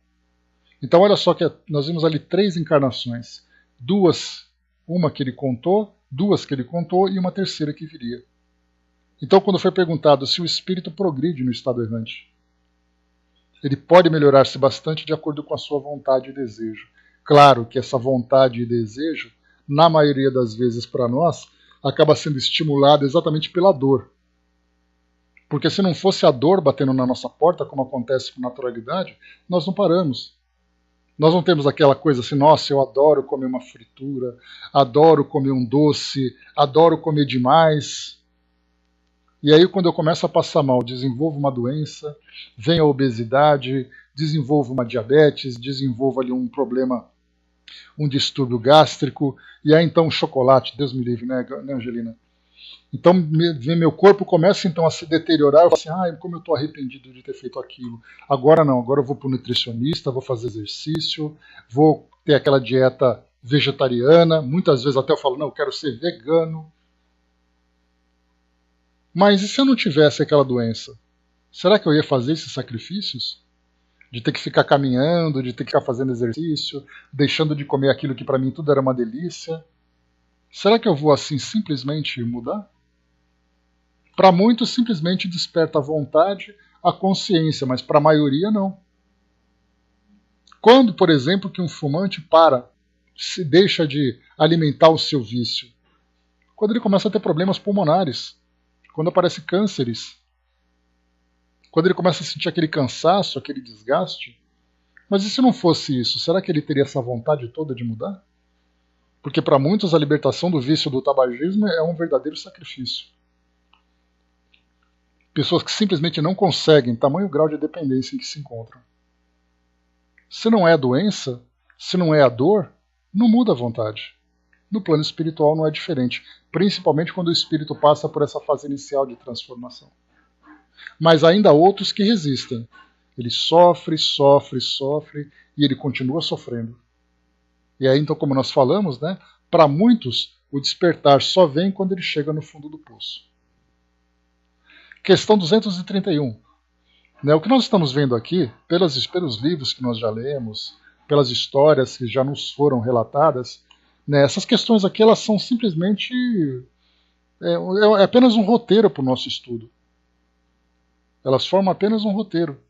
Então olha só que nós vimos ali 3 encarnações. Uma que ele contou, 2 que ele contou e uma terceira que viria. Então quando foi perguntado se o espírito progride no estado errante, ele pode melhorar-se bastante de acordo com a sua vontade e desejo. Claro que essa vontade e desejo, na maioria das vezes para nós, acaba sendo estimulada exatamente pela dor. Porque se não fosse a dor batendo na nossa porta, como acontece com naturalidade, nós não paramos. Nós não temos aquela coisa assim, nossa, eu adoro comer uma fritura, adoro comer um doce, adoro comer demais. E aí quando eu começo a passar mal, desenvolvo uma doença, vem a obesidade, desenvolvo uma diabetes, desenvolvo ali um problema, um distúrbio gástrico, e aí então o chocolate, Deus me livre, né, Angelina? Então meu corpo começa então a se deteriorar, eu falo assim, como eu estou arrependido de ter feito aquilo. Agora não, agora eu vou para o nutricionista, vou fazer exercício, vou ter aquela dieta vegetariana, muitas vezes até eu falo, não, eu quero ser vegano. Mas e se eu não tivesse aquela doença? Será que eu ia fazer esses sacrifícios? De ter que ficar caminhando, de ter que ficar fazendo exercício, deixando de comer aquilo que para mim tudo era uma delícia? Será que eu vou assim simplesmente mudar? Para muitos simplesmente desperta a vontade, a consciência, mas para a maioria não. Quando, por exemplo, que um fumante se deixa de alimentar o seu vício? Quando ele começa a ter problemas pulmonares, quando aparecem cânceres, quando ele começa a sentir aquele cansaço, aquele desgaste. Mas e se não fosse isso, será que ele teria essa vontade toda de mudar? Porque para muitos a libertação do vício do tabagismo é um verdadeiro sacrifício. Pessoas que simplesmente não conseguem, tamanho grau de dependência em que se encontram. Se não é a doença, se não é a dor, não muda a vontade. No plano espiritual não é diferente, principalmente quando o espírito passa por essa fase inicial de transformação. Mas ainda há outros que resistem. Ele sofre, sofre, sofre e ele continua sofrendo. E aí, então, como nós falamos, né, para muitos o despertar só vem quando ele chega no fundo do poço. Questão 231. Né, o que nós estamos vendo aqui, pelos livros que nós já lemos, pelas histórias que já nos foram relatadas, né, essas questões aqui elas são simplesmente é apenas um roteiro para o nosso estudo. Elas formam apenas um roteiro,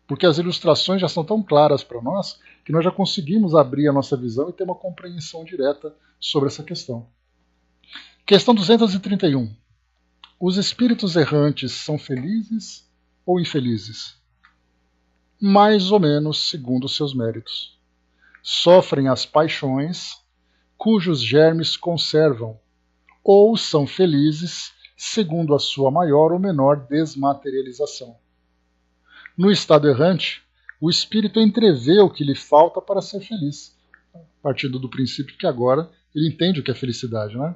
porque as ilustrações já são tão claras para nós que nós já conseguimos abrir a nossa visão e ter uma compreensão direta sobre essa questão. Questão 231. Os espíritos errantes são felizes ou infelizes? Mais ou menos segundo seus méritos. Sofrem as paixões, cujos germes conservam, ou são felizes segundo a sua maior ou menor desmaterialização. No estado errante, o espírito entrevê o que lhe falta para ser feliz, partindo do princípio que agora ele entende o que é felicidade, né?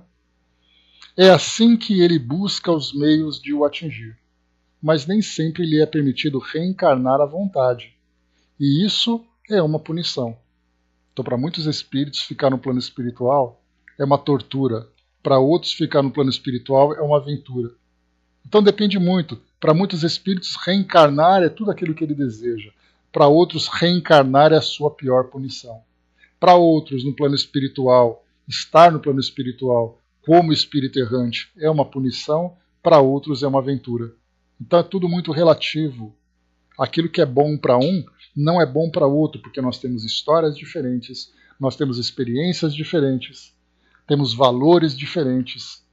É assim que ele busca os meios de o atingir, mas nem sempre lhe é permitido reencarnar à vontade, e isso é uma punição. Então, para muitos espíritos, ficar no plano espiritual é uma tortura, para outros, ficar no plano espiritual é uma aventura. Então depende muito. Para muitos espíritos, reencarnar é tudo aquilo que ele deseja. Para outros, reencarnar é a sua pior punição. Para outros, no plano espiritual, estar no plano espiritual como espírito errante é uma punição, para outros é uma aventura. Então é tudo muito relativo. Aquilo que é bom para um não é bom para outro, porque nós temos histórias diferentes, nós temos experiências diferentes, temos valores diferentes.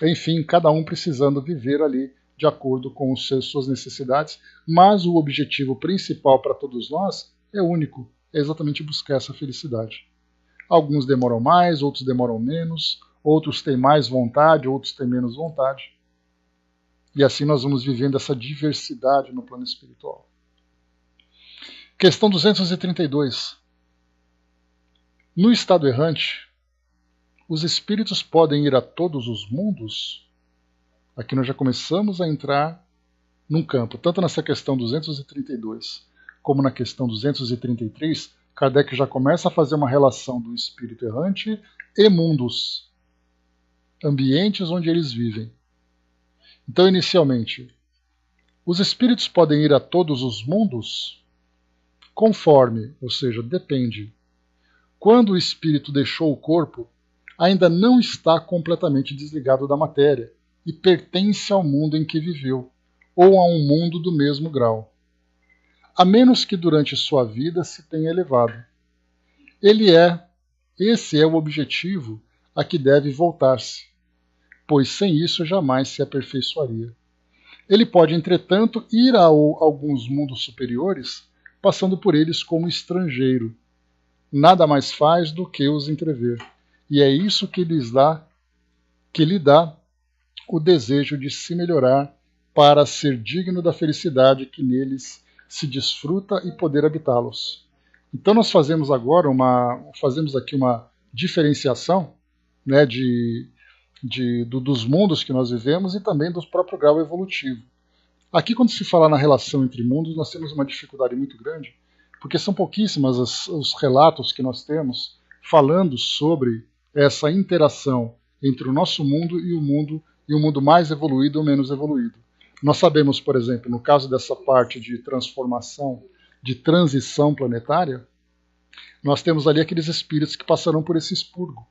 Enfim, cada um precisando viver ali de acordo com suas necessidades, mas o objetivo principal para todos nós é único, é exatamente buscar essa felicidade. Alguns demoram mais, outros demoram menos, outros têm mais vontade, outros têm menos vontade. E assim nós vamos vivendo essa diversidade no plano espiritual. Questão 232. No estado errante, os espíritos podem ir a todos os mundos? Aqui nós já começamos a entrar num campo, tanto nessa questão 232 como na questão 233, Kardec já começa a fazer uma relação do espírito errante e mundos, ambientes onde eles vivem. Então, inicialmente, os espíritos podem ir a todos os mundos? Conforme, ou seja, depende. Quando o espírito deixou o corpo, ainda não está completamente desligado da matéria e pertence ao mundo em que viveu, ou a um mundo do mesmo grau, a menos que durante sua vida se tenha elevado. Esse é o objetivo a que deve voltar-se, pois sem isso jamais se aperfeiçoaria. Ele pode, entretanto, ir a alguns mundos superiores, passando por eles como estrangeiro. Nada mais faz do que os entrever. E é isso que lhe dá o desejo de se melhorar para ser digno da felicidade que neles se desfruta e poder habitá-los. Então nós fazemos aqui uma diferenciação, né, dos mundos que nós vivemos e também do próprio grau evolutivo. Aqui, quando se fala na relação entre mundos, nós temos uma dificuldade muito grande, porque são pouquíssimos os relatos que nós temos falando sobre essa interação entre o nosso mundo e o mundo mais evoluído ou menos evoluído. Nós sabemos, por exemplo, no caso dessa parte de transformação, de transição planetária, nós temos ali aqueles espíritos que passarão por esse expurgo.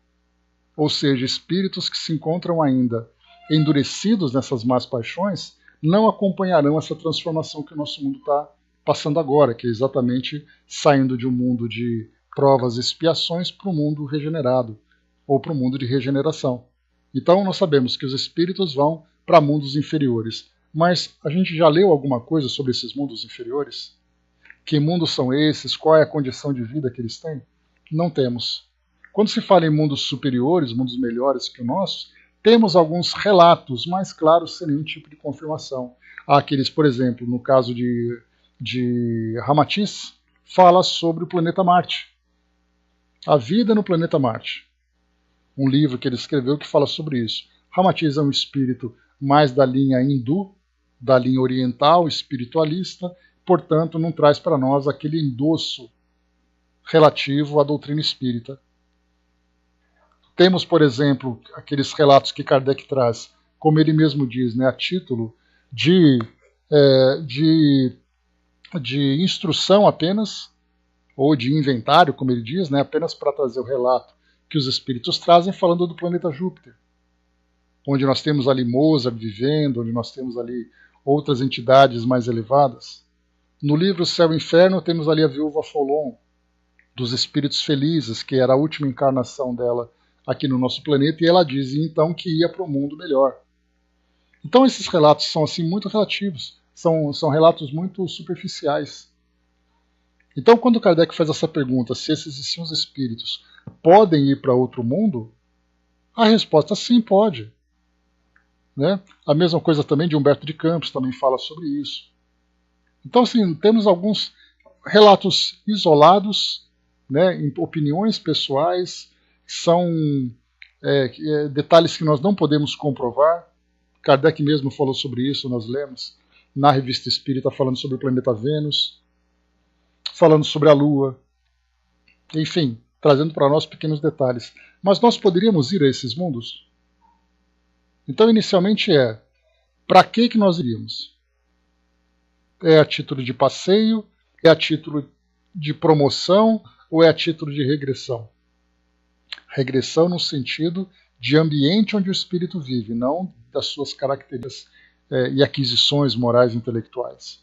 Ou seja, espíritos que se encontram ainda endurecidos nessas más paixões não acompanharão essa transformação que o nosso mundo está passando agora, que é exatamente saindo de um mundo de provas e expiações para um mundo regenerado, ou para um mundo de regeneração. Então nós sabemos que os espíritos vão para mundos inferiores. Mas a gente já leu alguma coisa sobre esses mundos inferiores? Que mundos são esses? Qual é a condição de vida que eles têm? Não temos. Quando se fala em mundos superiores, mundos melhores que o nosso, temos alguns relatos mais claros sem nenhum tipo de confirmação. Há aqueles, por exemplo, no caso de Ramatiz, fala sobre o planeta Marte. A vida no planeta Marte. Um livro que ele escreveu que fala sobre isso. Ramatiz é um espírito mais da linha hindu, da linha oriental, espiritualista, portanto não traz para nós aquele endosso relativo à doutrina espírita. Temos, por exemplo, aqueles relatos que Kardec traz, como ele mesmo diz, né, a título de instrução apenas, ou de inventário, como ele diz, né, apenas para trazer o relato que os espíritos trazem, falando do planeta Júpiter, onde nós temos ali Mozart vivendo, onde nós temos ali outras entidades mais elevadas. No livro Céu e Inferno temos ali a viúva Folon, dos espíritos felizes, que era a última encarnação dela aqui no nosso planeta, e ela dizia então que ia para um mundo melhor. Então esses relatos são assim muito relativos, são relatos muito superficiais. Então quando Kardec faz essa pergunta, se esses espíritos podem ir para outro mundo, a resposta sim, pode. Né? A mesma coisa também de Humberto de Campos, também fala sobre isso. Então, assim, temos alguns relatos isolados, né, em opiniões pessoais, são detalhes que nós não podemos comprovar. Kardec mesmo falou sobre isso, nós lemos na Revista Espírita, falando sobre o planeta Vênus, falando sobre a Lua, enfim, trazendo para nós pequenos detalhes. Mas nós poderíamos ir a esses mundos? Então, inicialmente para que nós iríamos? É a título de passeio? É a título de promoção? Ou é a título de regressão? Regressão no sentido de ambiente onde o espírito vive, não das suas características e aquisições morais e intelectuais.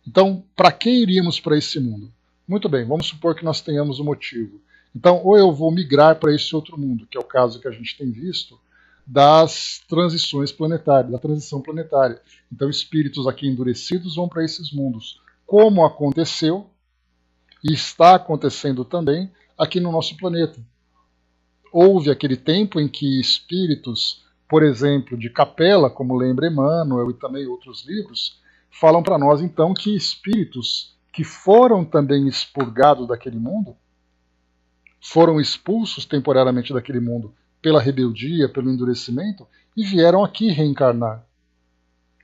Então, para que iríamos para esse mundo? Muito bem, vamos supor que nós tenhamos um motivo. Então, ou eu vou migrar para esse outro mundo, que é o caso que a gente tem visto das transições planetárias, da transição planetária. Então, espíritos aqui endurecidos vão para esses mundos, como aconteceu e está acontecendo também aqui no nosso planeta. Houve aquele tempo em que espíritos, por exemplo, de Capela, como lembra Emmanuel e também outros livros, falam para nós então que espíritos que foram também expurgados daquele mundo, foram expulsos temporariamente daquele mundo pela rebeldia, pelo endurecimento, e vieram aqui reencarnar.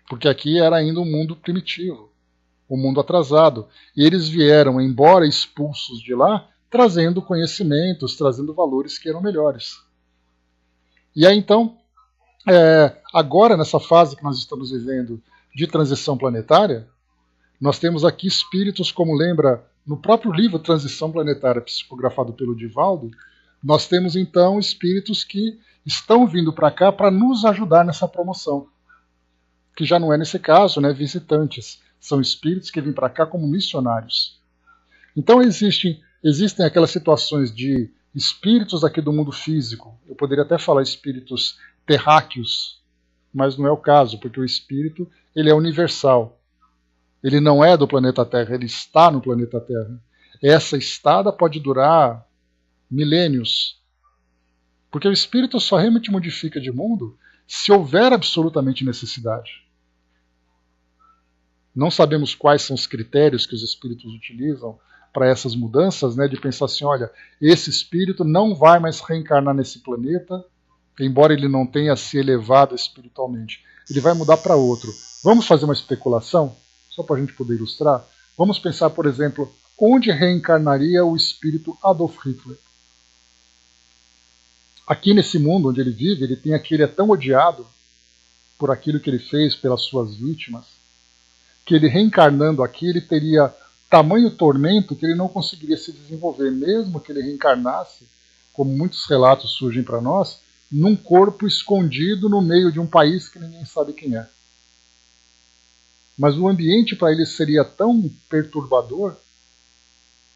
Porque aqui era ainda um mundo primitivo, um mundo atrasado. E eles vieram, embora expulsos de lá, trazendo conhecimentos, trazendo valores que eram melhores. E aí então, agora nessa fase que nós estamos vivendo de transição planetária, nós temos aqui espíritos, como lembra no próprio livro Transição Planetária, psicografado pelo Divaldo, nós temos então espíritos que estão vindo para cá para nos ajudar nessa promoção. Que já não é nesse caso, né, visitantes. São espíritos que vêm para cá como missionários. Então existem aquelas situações de espíritos aqui do mundo físico. Eu poderia até falar espíritos terráqueos, mas não é o caso, porque o espírito ele é universal. Ele não é do planeta Terra, ele está no planeta Terra. Essa estada pode durar milênios, porque o espírito só realmente modifica de mundo se houver absolutamente necessidade. Não sabemos quais são os critérios que os espíritos utilizam para essas mudanças, né, de pensar assim, olha, esse espírito não vai mais reencarnar nesse planeta, embora ele não tenha se elevado espiritualmente. Ele vai mudar para outro. Vamos fazer uma especulação? Só para a gente poder ilustrar. Vamos pensar, por exemplo, onde reencarnaria o espírito Adolf Hitler. Aqui nesse mundo onde ele vive, ele é tão odiado por aquilo que ele fez pelas suas vítimas, que ele reencarnando aqui, ele teria tamanho tormento que ele não conseguiria se desenvolver, mesmo que ele reencarnasse, como muitos relatos surgem para nós, num corpo escondido no meio de um país que ninguém sabe quem é. Mas o ambiente para ele seria tão perturbador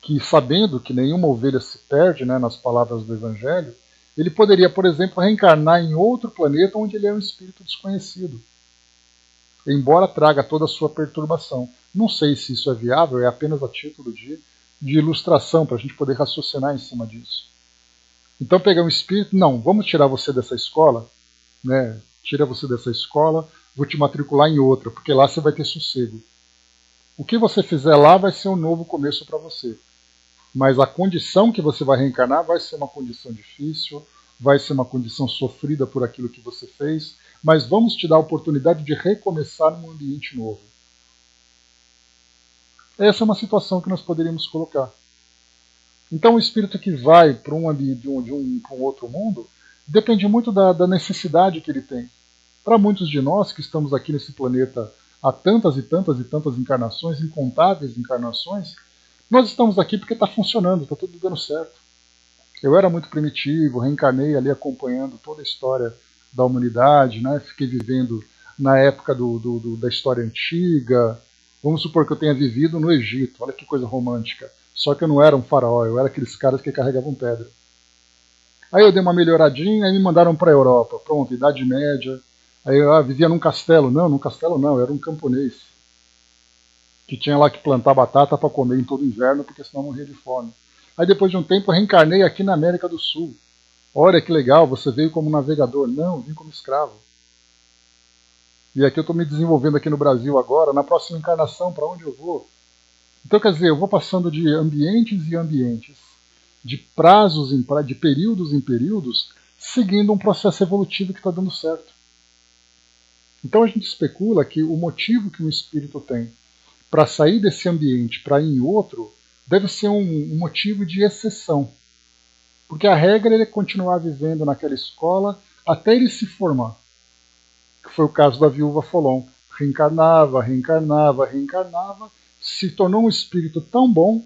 que, sabendo que nenhuma ovelha se perde, né, nas palavras do Evangelho, ele poderia, por exemplo, reencarnar em outro planeta onde ele é um espírito desconhecido, embora traga toda a sua perturbação. Não sei se isso é viável, é apenas a título de ilustração, para a gente poder raciocinar em cima disso. Então pegar um espírito, não, vamos tirar você dessa escola, né? Tira você dessa escola, vou te matricular em outra, porque lá você vai ter sossego. O que você fizer lá vai ser um novo começo para você. Mas a condição que você vai reencarnar vai ser uma condição difícil, vai ser uma condição sofrida por aquilo que você fez, mas vamos te dar a oportunidade de recomeçar num ambiente novo. Essa é uma situação que nós poderíamos colocar. Então o espírito que vai para um ambiente, para um outro mundo, depende muito da necessidade que ele tem. Para muitos de nós que estamos aqui nesse planeta há tantas e tantas e tantas encarnações, incontáveis encarnações, nós estamos aqui porque está funcionando, está tudo dando certo. Eu era muito primitivo, reencarnei ali acompanhando toda a história da humanidade, né? Fiquei vivendo na época da história antiga. Vamos supor que eu tenha vivido no Egito, olha que coisa romântica. Só que eu não era um faraó, eu era aqueles caras que carregavam pedra. Aí eu dei uma melhoradinha e me mandaram para a Europa. Pronto, Idade Média. Aí eu vivia num castelo. Não, num castelo não, eu era um camponês. Que tinha lá que plantar batata para comer em todo inverno, porque senão morria de fome. Aí depois de um tempo eu reencarnei aqui na América do Sul. Olha que legal, você veio como navegador. Não, eu vim como escravo. E aqui eu estou me desenvolvendo aqui no Brasil agora, na próxima encarnação, para onde eu vou? Então, quer dizer, eu vou passando de ambientes em ambientes, de prazos de períodos em períodos, seguindo um processo evolutivo que está dando certo. Então a gente especula que o motivo que um espírito tem para sair desse ambiente para ir em outro deve ser um motivo de exceção. Porque a regra é continuar vivendo naquela escola até ele se formar. Que foi o caso da viúva Folon. Reencarnava, reencarnava, reencarnava, se tornou um espírito tão bom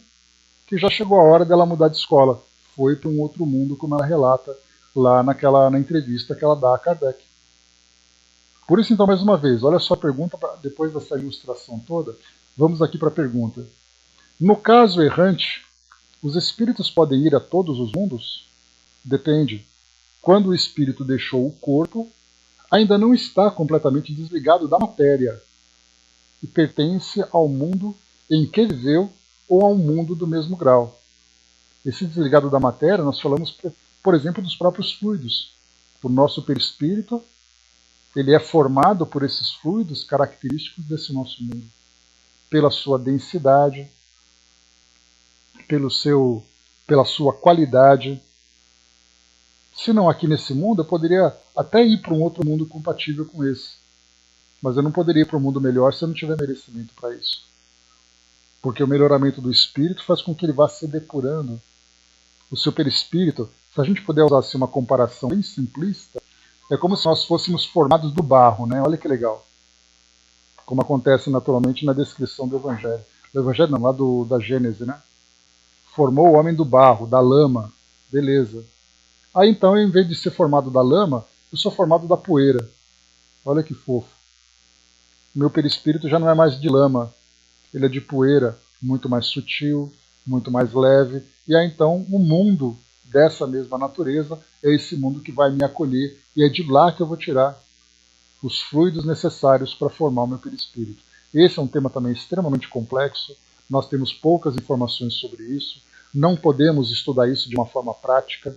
que já chegou a hora dela mudar de escola. Foi para um outro mundo, como ela relata lá na entrevista que ela dá a Kardec. Por isso, então, mais uma vez, olha só a pergunta, depois dessa ilustração toda, vamos aqui para a pergunta. No caso errante, os espíritos podem ir a todos os mundos? Depende. Quando o espírito deixou o corpo, ainda não está completamente desligado da matéria e pertence ao mundo em que viveu ou a um mundo do mesmo grau. Esse desligado da matéria, nós falamos, por exemplo, dos próprios fluidos. O nosso perispírito, ele é formado por esses fluidos característicos desse nosso mundo. Pela sua densidade, pela sua qualidade. Se não aqui nesse mundo, eu poderia até ir para um outro mundo compatível com esse. Mas eu não poderia ir para um mundo melhor se eu não tiver merecimento para isso. Porque o melhoramento do espírito faz com que ele vá se depurando. O seu perispírito, se a gente puder usar assim, uma comparação bem simplista, é como se nós fôssemos formados do barro, né? Olha que legal. Como acontece naturalmente na descrição do Evangelho. Do Evangelho não, lá da Gênese, né? Formou o homem do barro, da lama. Beleza. Aí então, em vez de ser formado da lama, eu sou formado da poeira. Olha que fofo. Meu perispírito já não é mais de lama. Ele é de poeira, muito mais sutil, muito mais leve. E aí então, o mundo dessa mesma natureza é esse mundo que vai me acolher. E é de lá que eu vou tirar os fluidos necessários para formar o meu perispírito. Esse é um tema também extremamente complexo. Nós temos poucas informações sobre isso. Não podemos estudar isso de uma forma prática,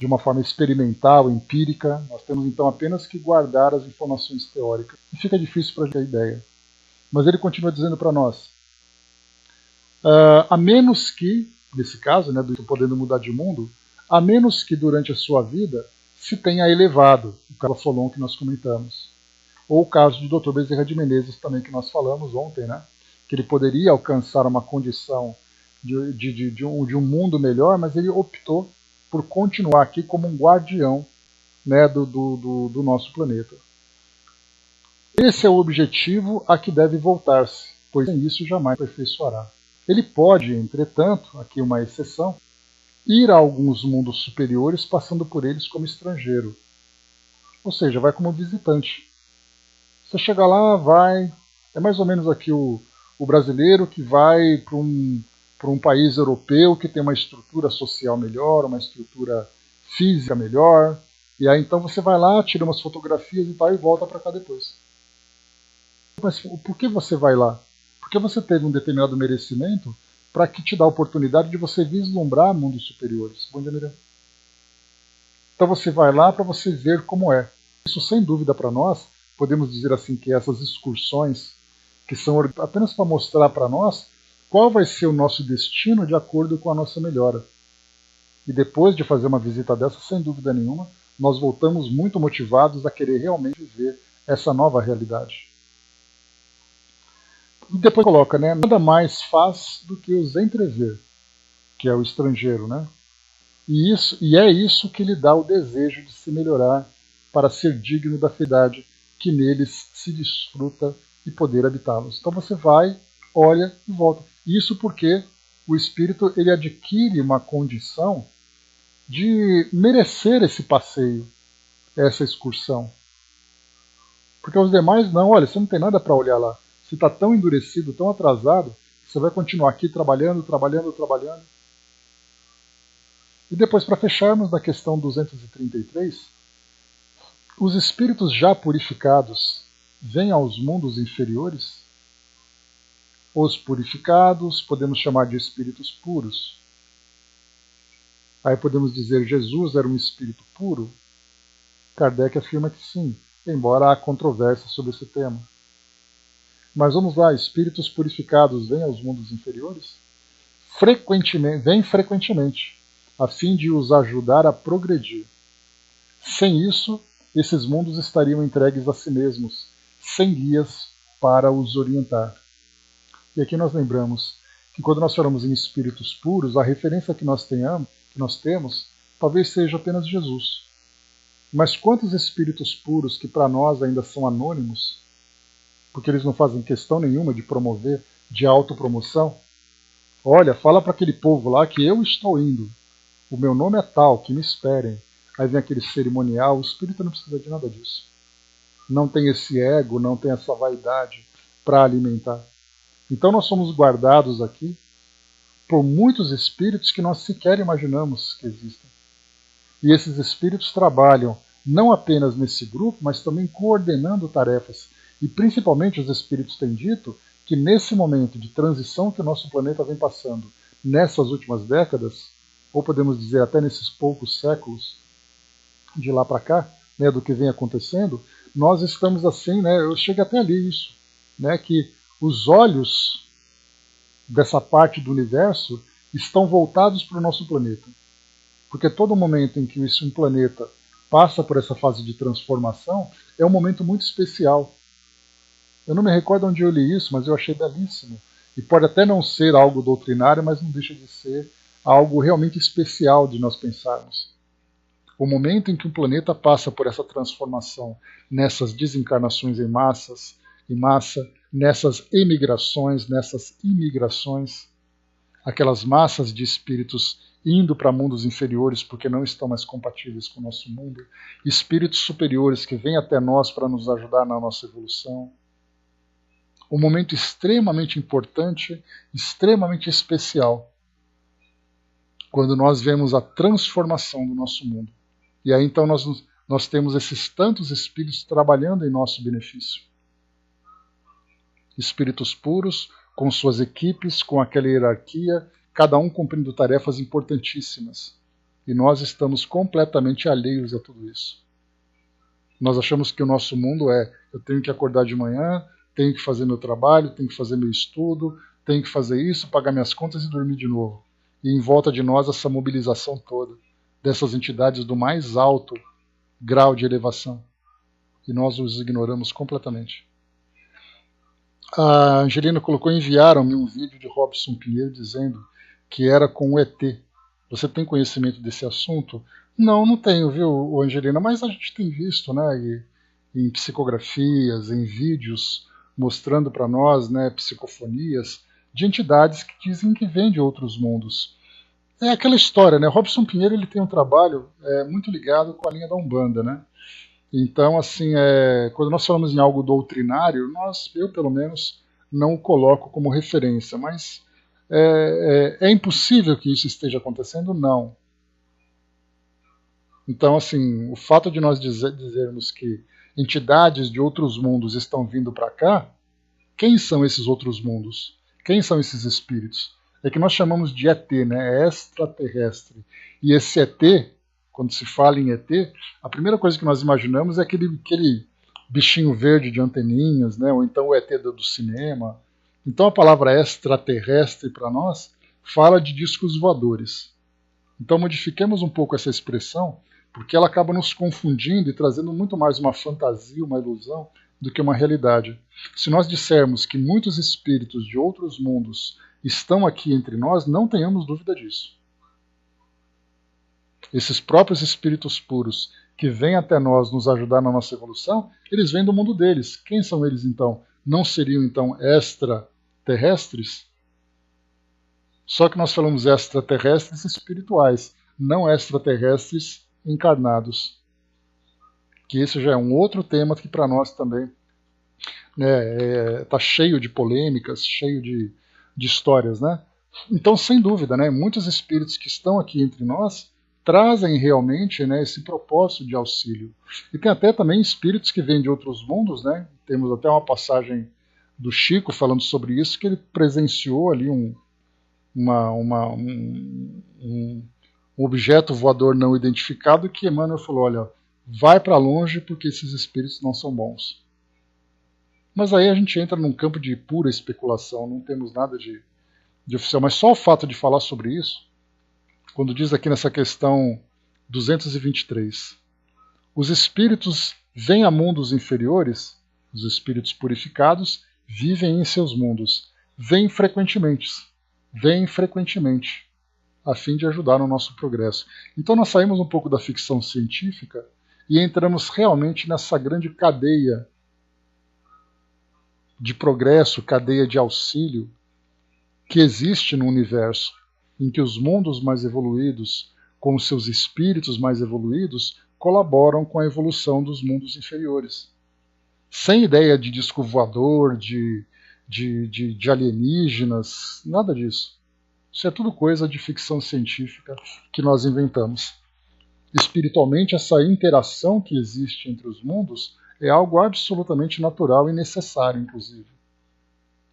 de uma forma experimental, empírica. Nós temos então apenas que guardar as informações teóricas. E fica difícil para a gente ter ideia. Mas ele continua dizendo para nós, a menos que, nesse caso, né, do podendo mudar de mundo, a menos que durante a sua vida se tenha elevado, o caso da Folon que nós comentamos. Ou o caso do Dr. Bezerra de Menezes também que nós falamos ontem, né, que ele poderia alcançar uma condição de um mundo melhor, mas ele optou por continuar aqui como um guardião, né, do nosso planeta. Esse é o objetivo a que deve voltar-se, pois sem isso jamais aperfeiçoará. Ele pode, entretanto, aqui uma exceção, ir a alguns mundos superiores passando por eles como estrangeiro. Ou seja, vai como visitante. Você chega lá, vai... É mais ou menos aqui o brasileiro que vai para um país europeu que tem uma estrutura social melhor, uma estrutura física melhor. E aí então você vai lá, tira umas fotografias e tal e volta para cá depois. Mas por que você vai lá? Porque você teve um determinado merecimento para que te dá a oportunidade de você vislumbrar mundos superiores. Bom dia, Miriam. Então você vai lá para você ver como é. Isso, sem dúvida, para nós, podemos dizer assim que essas excursões, que são apenas para mostrar para nós qual vai ser o nosso destino de acordo com a nossa melhora. E depois de fazer uma visita dessa, sem dúvida nenhuma, nós voltamos muito motivados a querer realmente viver essa nova realidade. E depois coloca, né, nada mais faz do que os entrever, que é o estrangeiro, né? E é isso que lhe dá o desejo de se melhorar para ser digno da felicidade que neles se desfruta e poder habitá-los. Então você vai, olha e volta. Isso porque o espírito ele adquire uma condição de merecer esse passeio, essa excursão. Porque os demais não, olha, você não tem nada para olhar lá. Você está tão endurecido, tão atrasado, que você vai continuar aqui trabalhando, trabalhando, trabalhando. E depois, para fecharmos na questão 233, os espíritos já purificados vêm aos mundos inferiores? Os purificados podemos chamar de espíritos puros. Aí podemos dizer Jesus era um espírito puro? Kardec afirma que sim, embora há controvérsia sobre esse tema. Mas vamos lá, espíritos purificados vêm aos mundos inferiores? Vêm frequentemente, a fim de os ajudar a progredir. Sem isso, esses mundos estariam entregues a si mesmos, sem guias para os orientar. E aqui nós lembramos que quando nós falamos em espíritos puros, a referência que nós temos talvez seja apenas Jesus. Mas quantos espíritos puros que para nós ainda são anônimos, porque eles não fazem questão nenhuma de promover, de autopromoção? Olha, fala para aquele povo lá que eu estou indo, o meu nome é tal, que me esperem. Aí vem aquele cerimonial, o espírito não precisa de nada disso. Não tem esse ego, não tem essa vaidade para alimentar. Então nós somos guardados aqui por muitos espíritos que nós sequer imaginamos que existem. E esses espíritos trabalham não apenas nesse grupo, mas também coordenando tarefas. E principalmente os espíritos têm dito que nesse momento de transição que o nosso planeta vem passando, nessas últimas décadas, ou podemos dizer até nesses poucos séculos de lá para cá, né, do que vem acontecendo, nós estamos assim, né, eu chego até ali isso, né, que os olhos dessa parte do universo estão voltados para o nosso planeta. Porque todo momento em que um planeta passa por essa fase de transformação é um momento muito especial. Eu não me recordo onde eu li isso, mas eu achei belíssimo. E pode até não ser algo doutrinário, mas não deixa de ser algo realmente especial de nós pensarmos. O momento em que o planeta passa por essa transformação, nessas desencarnações em massa, nessas emigrações, nessas imigrações, aquelas massas de espíritos indo para mundos inferiores porque não estão mais compatíveis com o nosso mundo, espíritos superiores que vêm até nós para nos ajudar na nossa evolução. Um momento extremamente importante, extremamente especial, quando nós vemos a transformação do nosso mundo. E aí então nós temos esses tantos espíritos trabalhando em nosso benefício. Espíritos puros, com suas equipes, com aquela hierarquia, cada um cumprindo tarefas importantíssimas. E nós estamos completamente alheios a tudo isso. Nós achamos que o nosso mundo eu tenho que acordar de manhã, tenho que fazer meu trabalho, tenho que fazer meu estudo, tenho que fazer isso, pagar minhas contas e dormir de novo. E em volta de nós essa mobilização toda dessas entidades do mais alto grau de elevação. E nós os ignoramos completamente. A Angelina colocou, enviaram-me um vídeo de Robson Pinheiro dizendo que era com o ET. Você tem conhecimento desse assunto? Não tenho, viu, Angelina? Mas a gente tem visto, né, em psicografias, em vídeos, mostrando para nós, né, psicofonias de entidades que dizem que vêm de outros mundos. É aquela história, né? Robson Pinheiro ele tem um trabalho muito ligado com a linha da Umbanda, né? Então, assim, quando nós falamos em algo doutrinário, eu pelo menos não o coloco como referência, mas é impossível que isso esteja acontecendo? Não. Então, assim, o fato de nós dizermos que entidades de outros mundos estão vindo para cá, quem são esses outros mundos? Quem são esses espíritos? É que nós chamamos de ET, né? Extraterrestre. E esse ET, quando se fala em ET, a primeira coisa que nós imaginamos é aquele bichinho verde de anteninhas, né? Ou então o ET do cinema. Então a palavra extraterrestre para nós fala de discos voadores. Então modifiquemos um pouco essa expressão, porque ela acaba nos confundindo e trazendo muito mais uma fantasia, uma ilusão, do que uma realidade. Se nós dissermos que muitos espíritos de outros mundos estão aqui entre nós, não tenhamos dúvida disso. Esses próprios espíritos puros que vêm até nós nos ajudar na nossa evolução, eles vêm do mundo deles. Quem são eles então? Não seriam então extraterrestres? Só que nós falamos extraterrestres espirituais, não extraterrestres encarnados. Que esse já é um outro tema que para nós também está cheio de polêmicas, cheio de histórias, né? Então, sem dúvida, né, muitos espíritos que estão aqui entre nós trazem realmente, né, esse propósito de auxílio. E tem até também espíritos que vêm de outros mundos, né? Temos até uma passagem do Chico falando sobre isso, que ele presenciou ali um objeto voador não identificado, que Emmanuel falou, olha, vai para longe porque esses espíritos não são bons. Mas aí a gente entra num campo de pura especulação, não temos nada de oficial. Mas só o fato de falar sobre isso, quando diz aqui nessa questão 223, os espíritos vêm a mundos inferiores, os espíritos purificados vivem em seus mundos, vêm frequentemente, a fim de ajudar no nosso progresso. Então nós saímos um pouco da ficção científica e entramos realmente nessa grande cadeia de progresso, cadeia de auxílio que existe no universo, em que os mundos mais evoluídos, com os seus espíritos mais evoluídos, colaboram com a evolução dos mundos inferiores. Sem ideia de disco voador, de alienígenas, nada disso. Isso é tudo coisa de ficção científica que nós inventamos. Espiritualmente, essa interação que existe entre os mundos é algo absolutamente natural e necessário, inclusive.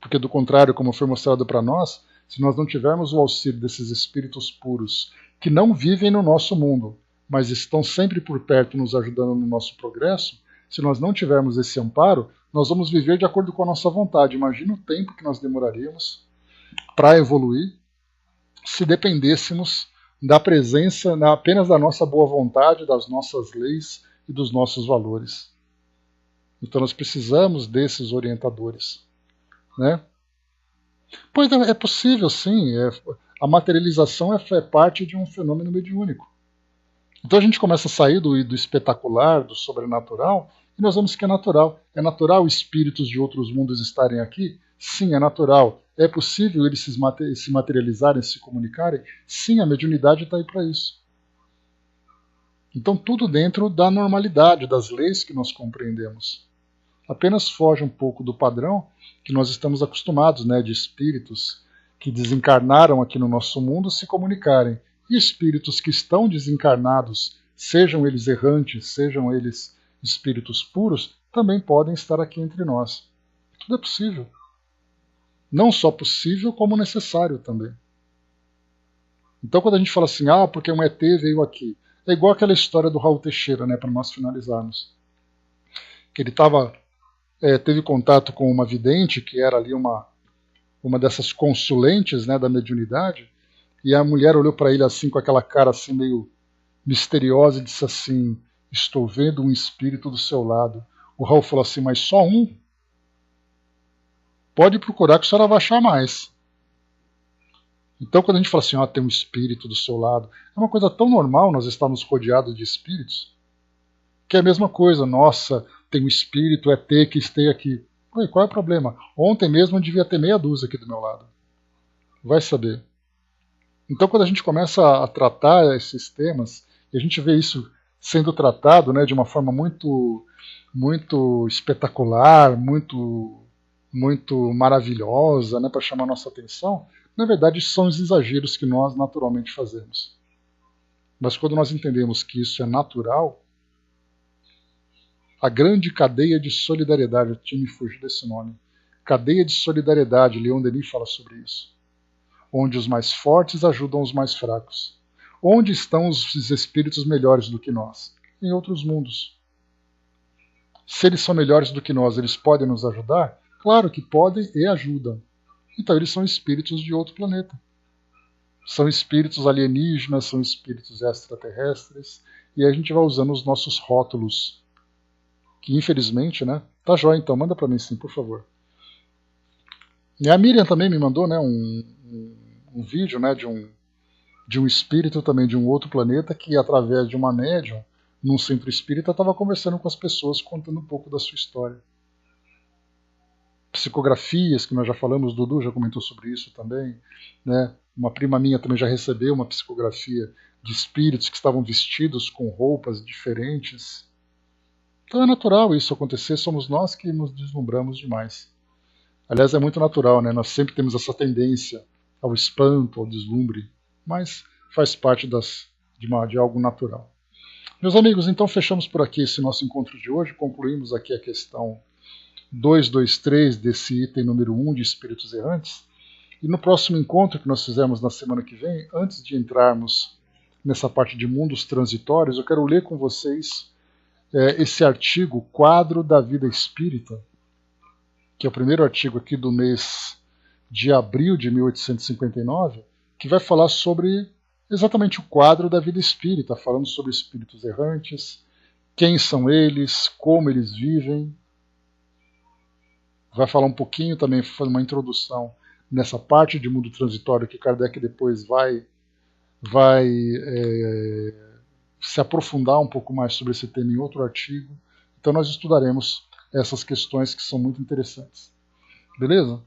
Porque, do contrário, como foi mostrado para nós, se nós não tivermos o auxílio desses espíritos puros, que não vivem no nosso mundo, mas estão sempre por perto nos ajudando no nosso progresso, se nós não tivermos esse amparo, nós vamos viver de acordo com a nossa vontade. Imagina o tempo que nós demoraríamos para evoluir se dependêssemos da presença apenas da nossa boa vontade, das nossas leis e dos nossos valores. Então nós precisamos desses orientadores. Né? Pois é possível, sim. A materialização é parte de um fenômeno mediúnico. Então a gente começa a sair do espetacular, do sobrenatural, e nós vemos que é natural. É natural espíritos de outros mundos estarem aqui? Sim, é natural. É possível eles se materializarem, se comunicarem? Sim, a mediunidade está aí para isso. Então tudo dentro da normalidade, das leis que nós compreendemos. Apenas foge um pouco do padrão que nós estamos acostumados, né, de espíritos que desencarnaram aqui no nosso mundo se comunicarem. E espíritos que estão desencarnados, sejam eles errantes, sejam eles espíritos puros, também podem estar aqui entre nós. Tudo é possível. Não só possível, como necessário também. Então quando a gente fala assim, porque um ET veio aqui, é igual aquela história do Raul Teixeira, né, para nós finalizarmos. Que ele teve contato com uma vidente, que era ali uma dessas consulentes, né, da mediunidade, e a mulher olhou para ele assim com aquela cara assim meio misteriosa e disse assim, estou vendo um espírito do seu lado. O Raul falou assim, mas só um? Pode procurar que a senhora vai achar mais. Então quando a gente fala assim, tem um espírito do seu lado, é uma coisa tão normal nós estarmos rodeados de espíritos, que é a mesma coisa, nossa, tem um espírito ET que esteja aqui. Oi, qual é o problema? Ontem mesmo eu devia ter meia dúzia aqui do meu lado. Vai saber. Então quando a gente começa a tratar esses temas, e a gente vê isso sendo tratado, né, de uma forma muito, muito espetacular, muito maravilhosa, né, para chamar nossa atenção, na verdade são os exageros que nós naturalmente fazemos. Mas quando nós entendemos que isso é natural, a grande cadeia de solidariedade, eu tinha me fugido desse nome, cadeia de solidariedade, Leon Denis fala sobre isso, onde os mais fortes ajudam os mais fracos. Onde estão os espíritos melhores do que nós? Em outros mundos. Se eles são melhores do que nós, eles podem nos ajudar? Claro que podem e ajudam. Então eles são espíritos de outro planeta. São espíritos alienígenas, são espíritos extraterrestres, e a gente vai usando os nossos rótulos, que infelizmente, né? Tá jóia, então, manda para mim sim, por favor. E a Miriam também me mandou, né, um vídeo, né, de um espírito também de um outro planeta que, através de uma médium, num centro espírita, estava conversando com as pessoas, contando um pouco da sua história. Psicografias, que nós já falamos, Dudu já comentou sobre isso também, né? Uma prima minha também já recebeu uma psicografia de espíritos que estavam vestidos com roupas diferentes. Então é natural isso acontecer, somos nós que nos deslumbramos demais. Aliás, é muito natural, né? Nós sempre temos essa tendência ao espanto, ao deslumbre, mas faz parte de algo natural. Meus amigos, então fechamos por aqui esse nosso encontro de hoje, concluímos aqui a questão 223 desse item número 1 de Espíritos Errantes, e no próximo encontro que nós fizermos na semana que vem, antes de entrarmos nessa parte de mundos transitórios, eu quero ler com vocês esse artigo, Quadro da Vida Espírita, que é o primeiro artigo aqui do mês de abril de 1859, que vai falar sobre exatamente o quadro da vida espírita, falando sobre espíritos errantes, quem são eles, como eles vivem. Vai falar um pouquinho também, fazer uma introdução nessa parte de mundo transitório que Kardec depois vai se aprofundar um pouco mais sobre esse tema em outro artigo. Então nós estudaremos essas questões que são muito interessantes. Beleza?